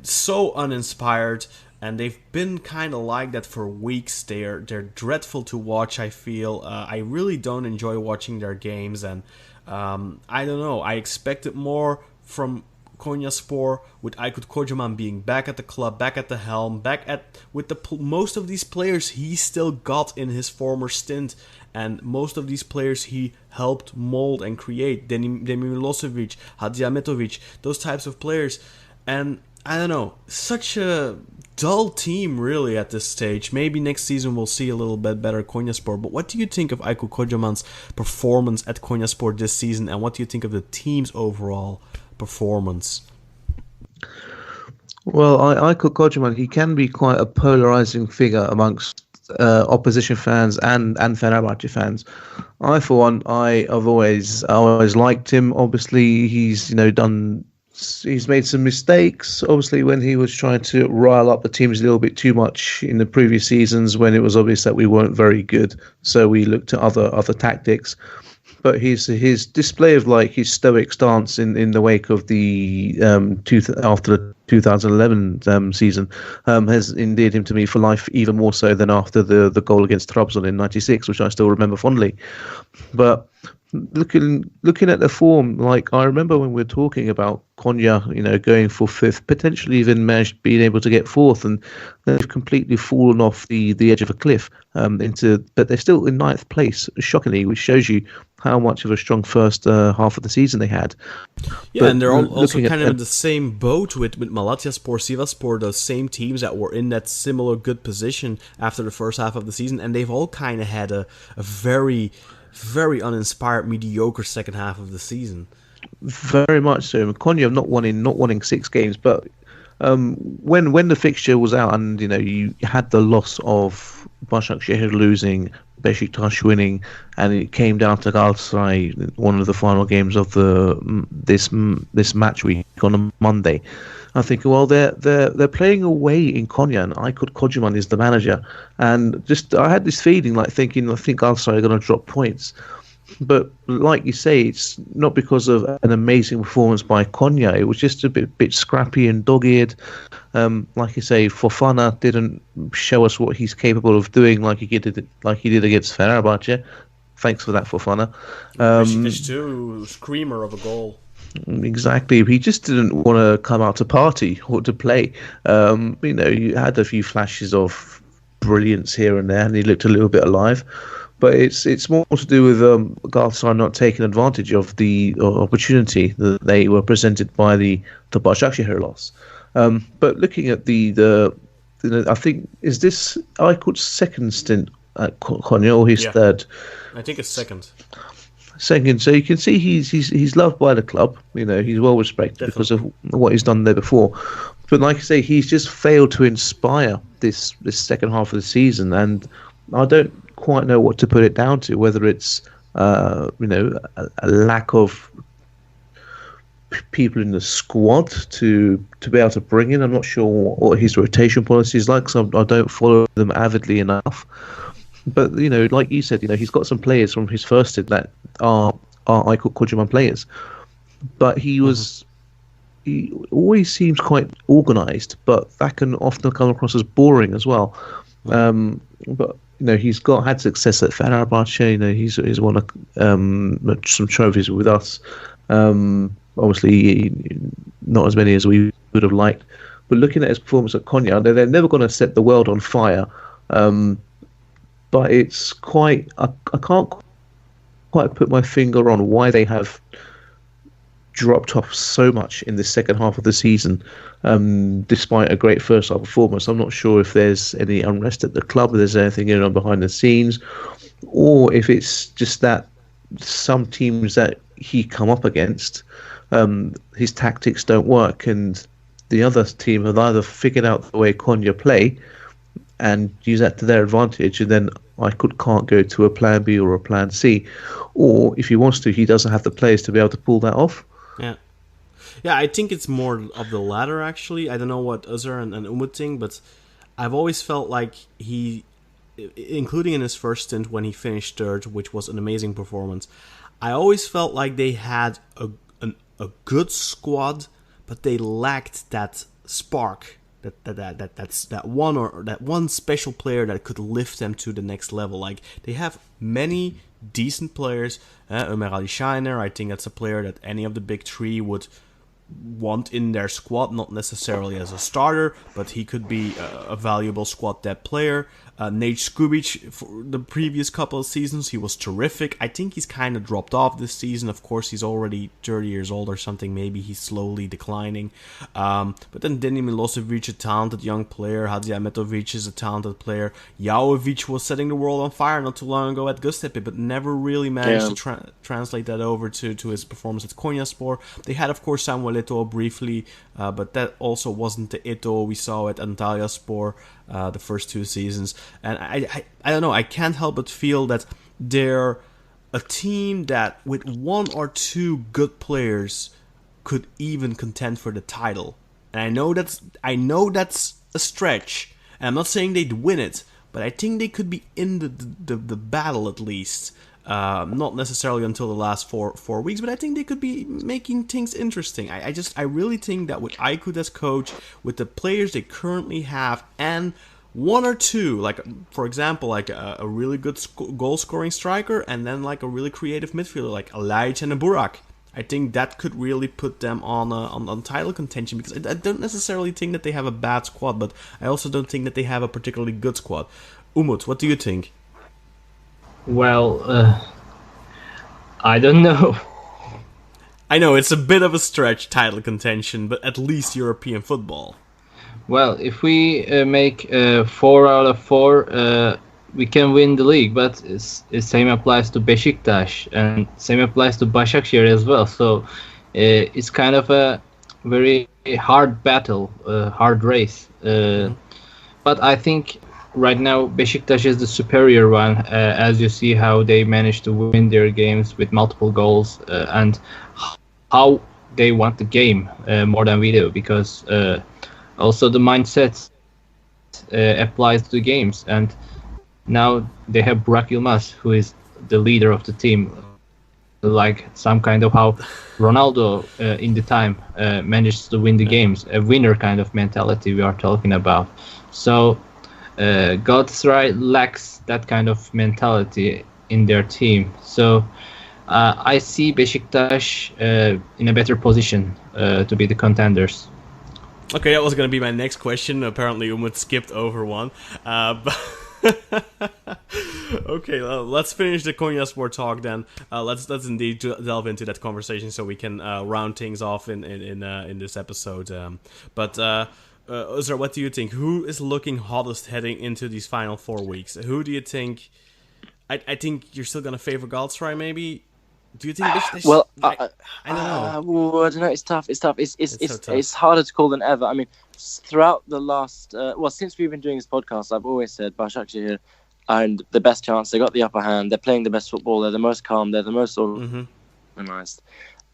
So uninspired. And they've been kind of like that for weeks. They're dreadful to watch, I feel. I really don't enjoy watching their games. And I don't know. I expected more from Konyaspor, with Aykut Kocaman being back at the club, back at the helm, with most of these players he still got in his former stint. And most of these players he helped mold and create. Demir Milosevic, Hadžiahmetović, those types of players. And I don't know, such a dull team really at this stage. Maybe next season we'll see a little bit better Konyaspor. But what do you think of Aykut Kocaman's performance at Konyaspor this season, and what do you think of the team's overall performance? Well, Aykut Kocaman, he can be quite a polarizing figure amongst opposition fans and Fenerbahce fans. I, for one, I've always liked him. Obviously, he's made some mistakes, obviously, when he was trying to rile up the teams a little bit too much in the previous seasons when it was obvious that we weren't very good. So we looked at other tactics. But his display of his stoic stance in the wake of the after the 2011 season has endeared him to me for life, even more so than after the goal against Trabzon in '96, which I still remember fondly. But looking at the form, I remember when we were talking about Konya, going for fifth, potentially even being able to get fourth, and they've completely fallen off the edge of a cliff but they're still in ninth place, shockingly, which shows you how much of a strong first half of the season they had. Yeah, but, and they're also kind of in the same boat with Malatyaspor, Sivasspor, those same teams that were in that similar good position after the first half of the season, and they've all kind of had a very, very uninspired, mediocre second half of the season. Very much so. Konya not winning 6 games, but when the fixture was out, and you had the loss of Basaksehir losing, Besiktas winning, and it came down to Galatasaray, one of the final games of this match week on a Monday. I think, well, they're playing away in Konya, and Aykut Kocaman is the manager, and I had this feeling, I think Galatasaray are going to drop points. But like you say, it's not because of an amazing performance by Konya. It was just a bit scrappy and dogged. Like you say, Fofana didn't show us what he's capable of doing, like he did against Fenerbahce. Thanks for that, Fofana. Besiktas too, screamer of a goal. Exactly. He just didn't want to come out to party or to play. You had a few flashes of brilliance here and there, and he looked a little bit alive. But it's more to do with Galatasaray not taking advantage of the opportunity that they were presented by the Basaksehir loss. But looking at I think, is this Aykut's second stint at Konya or his third? I think it's second. Second, so you can see he's loved by the club. He's well respected because of what he's done there before. But like I say, he's just failed to inspire this second half of the season, and I don't quite know what to put it down to. Whether it's a lack of people in the squad to be able to bring in. I'm not sure what his rotation policy is like, so I don't follow them avidly enough. But like you said, he's got some players from his first stint that are Aykut Kocaman players. But he always seems quite organised, but that can often come across as boring as well. But he's had success at Fenerbahce. He's won some trophies with us. Obviously, not as many as we would have liked. But looking at his performance at Konya, they're never going to set the world on fire. But it's quite. I can't quite put my finger on why they have dropped off so much in the second half of the season, despite a great first half performance. I'm not sure if there's any unrest at the club, if there's anything going on behind the scenes, or if it's just that some teams that he come up against, his tactics don't work, and the other team have either figured out the way Konya play, and use that to their advantage, and then can't go to a plan B or a plan C. Or if he wants to, he doesn't have the players to be able to pull that off. Yeah. Yeah, I think it's more of the latter, actually. I don't know what Özer and Umut think, but I've always felt like he, including in his first stint when he finished third, which was an amazing performance, I always felt like they had a good squad, but they lacked that spark, that one special player that could lift them to the next level. Like, they have many decent players. Ömer Ali Shiner, I think that's a player that any of the big three would want in their squad, not necessarily as a starter, but he could be a valuable squad depth player. Nate Skubic, for the previous couple of seasons, he was terrific. I think he's kind of dropped off this season. Of course, he's already 30 years old or something. Maybe he's slowly declining. But then Deni Milosevic, a talented young player. Hadzi Ahmetovic is a talented player. Jovovic was setting the world on fire not too long ago at Göztepe, but never really managed to translate that over to his performance at Konyaspor. They had, of course, Samuel Eto'o briefly, but that also wasn't the Eto'o we saw at Antalyaspor the first two seasons. And I don't know, I can't help but feel that they're a team that with one or two good players could even contend for the title. And I know that's a stretch, and I'm not saying they'd win it, but I think they could be in the battle at least. Not necessarily until the last four weeks, but I think they could be making things interesting. I really think that with Aykut as coach, with the players they currently have, and one or two, like for example, like a really good goal-scoring striker, and then like a really creative midfielder like Alaj and a Burak, I think that could really put them on title contention, because I don't necessarily think that they have a bad squad, but I also don't think that they have a particularly good squad. Umut, what do you think? Well, I don't know. I know it's a bit of a stretch, title contention, but at least European football. Well, if we make 4 out of 4, we can win the league. But the same applies to Besiktas, and same applies to Basaksehir as well. So it's kind of a very hard battle, hard race. But I think right now Besiktas is the superior one, as you see how they managed to win their games with multiple goals, and how they want the game more than we do, because also the mindset applies to the games. And now they have Burak Yilmaz, who is the leader of the team, like some kind of how Ronaldo in the time managed to win the games, a winner kind of mentality we are talking about. So Galatasaray lacks that kind of mentality in their team. So I see Besiktas in a better position to be the contenders. Okay, that was going to be my next question. Apparently, Umut skipped over one. But okay, let's finish the Konyaspor talk then. Let's indeed delve into that conversation so we can round things off in this episode. But Özer, what do you think? Who is looking hottest heading into these final 4 weeks? Who do you think? I think you're still going to favor Galatasaray, maybe. Do you think this? Well, I don't know. I don't know. It's tough. It's tough. It's so tough. It's harder to call than ever. I mean, throughout the last, since we've been doing this podcast, I've always said Basaksehir and the best chance. They got the upper hand. They're playing the best football. They're the most calm. They're the most organized.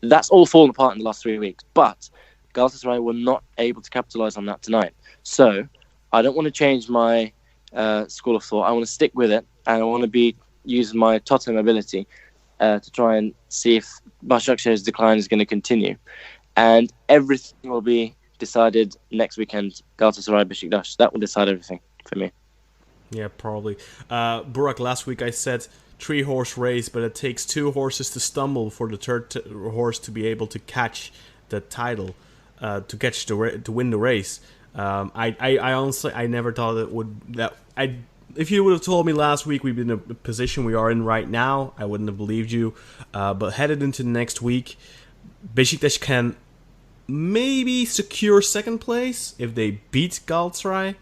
That's all fallen apart in the last 3 weeks. But Galatasaray were not able to capitalize on that tonight. So I don't want to change my school of thought. I want to stick with it, and I want to be using my Tottenham ability to try and see if Başakşehir's decline is going to continue. And everything will be decided next weekend. Galatasaray, Besiktas. That will decide everything for me. Yeah, probably. Burak, last week I said 3-horse race, but it takes 2 horses to stumble for the third horse to be able to catch the title, to win the race. I honestly, I never thought it would. If you would have told me last week we'd be in the position we are in right now, I wouldn't have believed you. But headed into next week, Besiktas can maybe secure second place if they beat Galatasaray.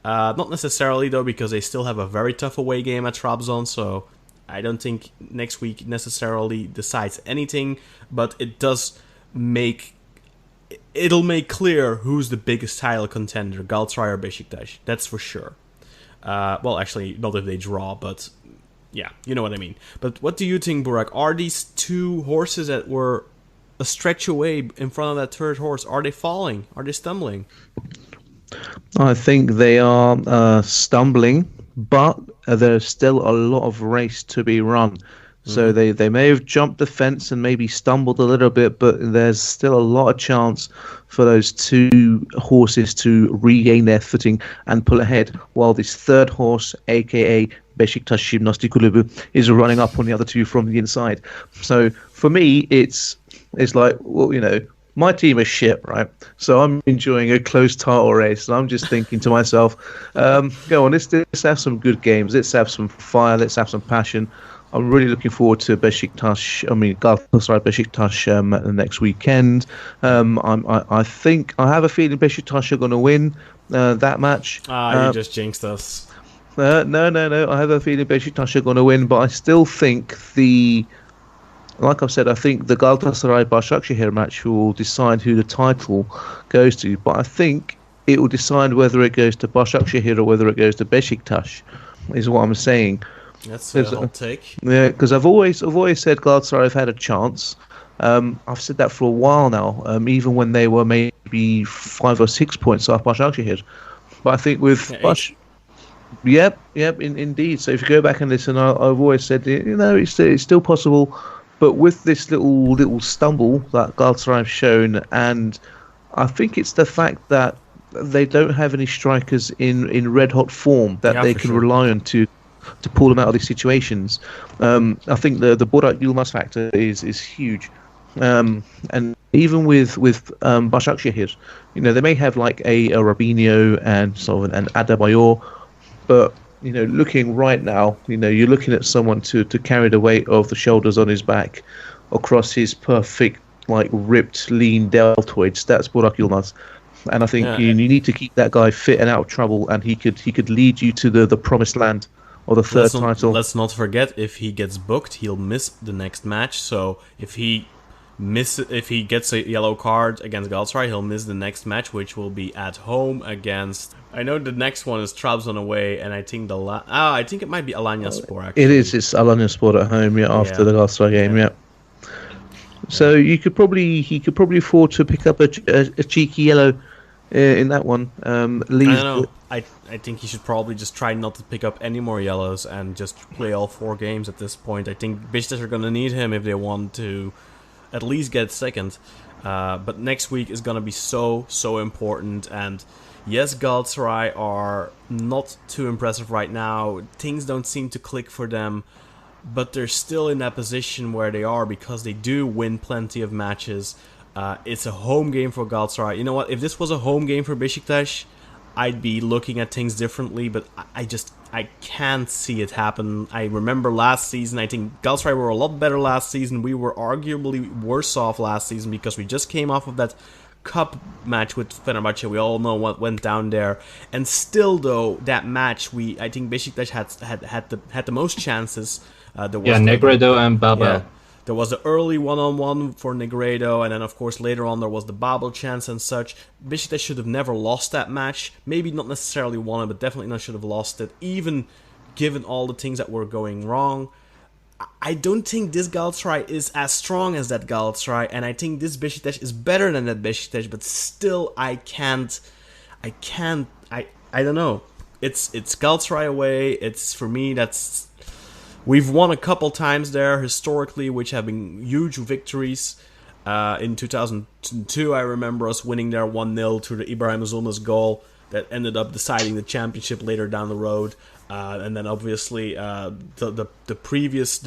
Not necessarily though, because they still have a very tough away game at Trabzon, so I don't think next week necessarily decides anything. But it does make it'll make clear who's the biggest title contender, Galatasaray or Besiktas. That's for sure. Well, actually, not if they draw, but yeah, you know what I mean. But what do you think, Burak? Are these two horses that were a stretch away in front of that third horse, are they falling? Are they stumbling? I think they are stumbling, but there's still a lot of race to be run. So they may have jumped the fence and maybe stumbled a little bit, but there's still a lot of chance for those two horses to regain their footing and pull ahead, while this third horse, aka Besiktas Gymnastik Kulübü, is running up on the other two from the inside. So for me, it's like, well, you know, my team is shit, right? So I'm enjoying a close title race, and I'm just thinking to myself, go on, let's have some good games, let's have some fire, let's have some passion. I'm really looking forward to Galatasaray Besiktas next weekend. I think I have a feeling Besiktas are going to win that match. You just jinxed us. No. I have a feeling Besiktas are going to win, but I still think like I've said, I think the Galatasaray Basaksehir match will decide who the title goes to. But I think it will decide whether it goes to Basaksehir or whether it goes to Besiktas, is what I'm saying. That's a hot take. Yeah, because I've always said Galatasaray have had a chance. I've said that for a while now, even when they were maybe 5 or 6 points off Basaksehir. But I think with Yep, indeed. So if you go back and listen, I've always said, you know, it's still possible. But with this little stumble that Galatasaray have shown, and I think it's the fact that they don't have any strikers in red hot form that they can rely on to pull them out of these situations. I think the Burak Yilmaz factor is huge. And even with Basaksehir, you know, they may have like a Robinho and sort of an Adebayor, but you know, looking right now, you know, you're looking at someone to carry the weight of the shoulders on his back across his perfect, like ripped, lean deltoids. That's Burak Yilmaz. And I think you need to keep that guy fit and out of trouble, and he could lead you to the promised land or the third title. Let's not forget, if he gets booked, he'll miss the next match. So if he gets a yellow card against Galatasaray, he'll miss the next match, which will be at home against. I know the next one is Trabzon away, and I think I think it might be Alanyaspor. Actually, it is. It's Alanyaspor at home. Yeah, after the Galatasaray game. Yeah. So he could probably afford to pick up a cheeky yellow in that one. I don't know. I think he should probably just try not to pick up any more yellows and just play all 4 games at this point. I think Besiktas are going to need him if they want to at least get second. But next week is going to be so important. And yes, Galatasaray are not too impressive right now. Things don't seem to click for them. But they're still in that position where they are because they do win plenty of matches. It's a home game for Galatasaray. You know what? If this was a home game for Besiktas, I'd be looking at things differently, but I can't see it happen. I remember last season, I think Galatasaray were a lot better last season. We were arguably worse off last season because we just came off of that cup match with Fenerbahce. We all know what went down there. And still, though, that match, I think Besiktas had the most chances. Negredo and Babel. Yeah. There was the early one-on-one for Negredo, and then, of course, later on there was the Babel chance and such. Besiktas should have never lost that match. Maybe not necessarily won it, but definitely not should have lost it, even given all the things that were going wrong. I don't think this Galatasaray is as strong as that Galatasaray, and I think this Besiktas is better than that Besiktas, but still I don't know. It's Galatasaray away. It's, for me, that's... We've won a couple times there historically, which have been huge victories. In 2002, I remember us winning there 1-0 through the Ibrahim Zulma's goal that ended up deciding the championship later down the road. And then obviously the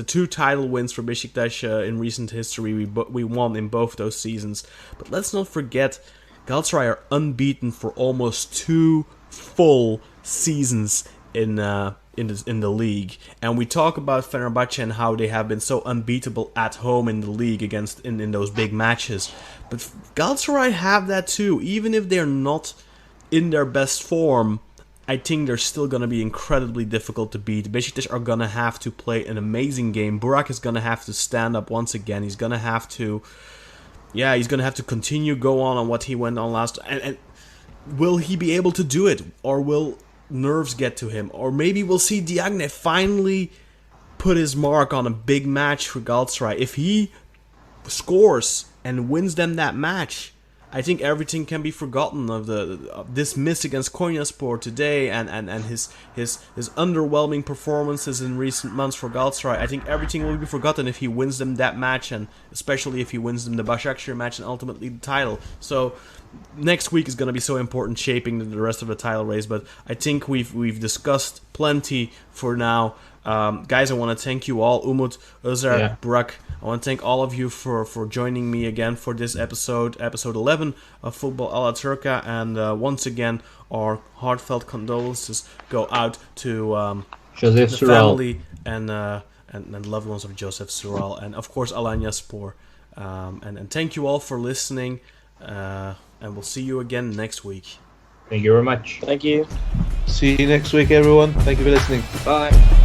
2 title wins for Besiktas in recent history, we won in both those seasons. But let's not forget, Galatasaray are unbeaten for almost 2 full seasons in the league. And we talk about Fenerbahce and how they have been so unbeatable at home in the league in those big matches. But Galatasaray have that too. Even if they're not in their best form, I think they're still going to be incredibly difficult to beat. Besiktas are going to have to play an amazing game. Burak is going to have to stand up once again. He's going to have to yeah, he's gonna have to continue go on what he went on last. And will he be able to do it, or will nerves get to him, or maybe we'll see Diagne finally put his mark on a big match for Galatasaray. If he scores and wins them that match, I think everything can be forgotten of this miss against Konyaspor today and his underwhelming performances in recent months for Galatasaray. I think everything will be forgotten if he wins them that match, and especially if he wins them the Basaksehir match and ultimately the title. So next week is going to be so important, shaping the rest of the title race. But I think we've discussed plenty for now. Guys, I want to thank you all, Umut, Özer, Burak. I want to thank all of you for joining me again for this episode 11 of Football a la Turca. And once again, our heartfelt condolences go out to Josef the Sural. family and loved ones of Josef Sural, and of course Alanyaspor. And thank you all for listening. And we'll see you again next week. Thank you very much. Thank you. See you next week, everyone. Thank you for listening. Bye.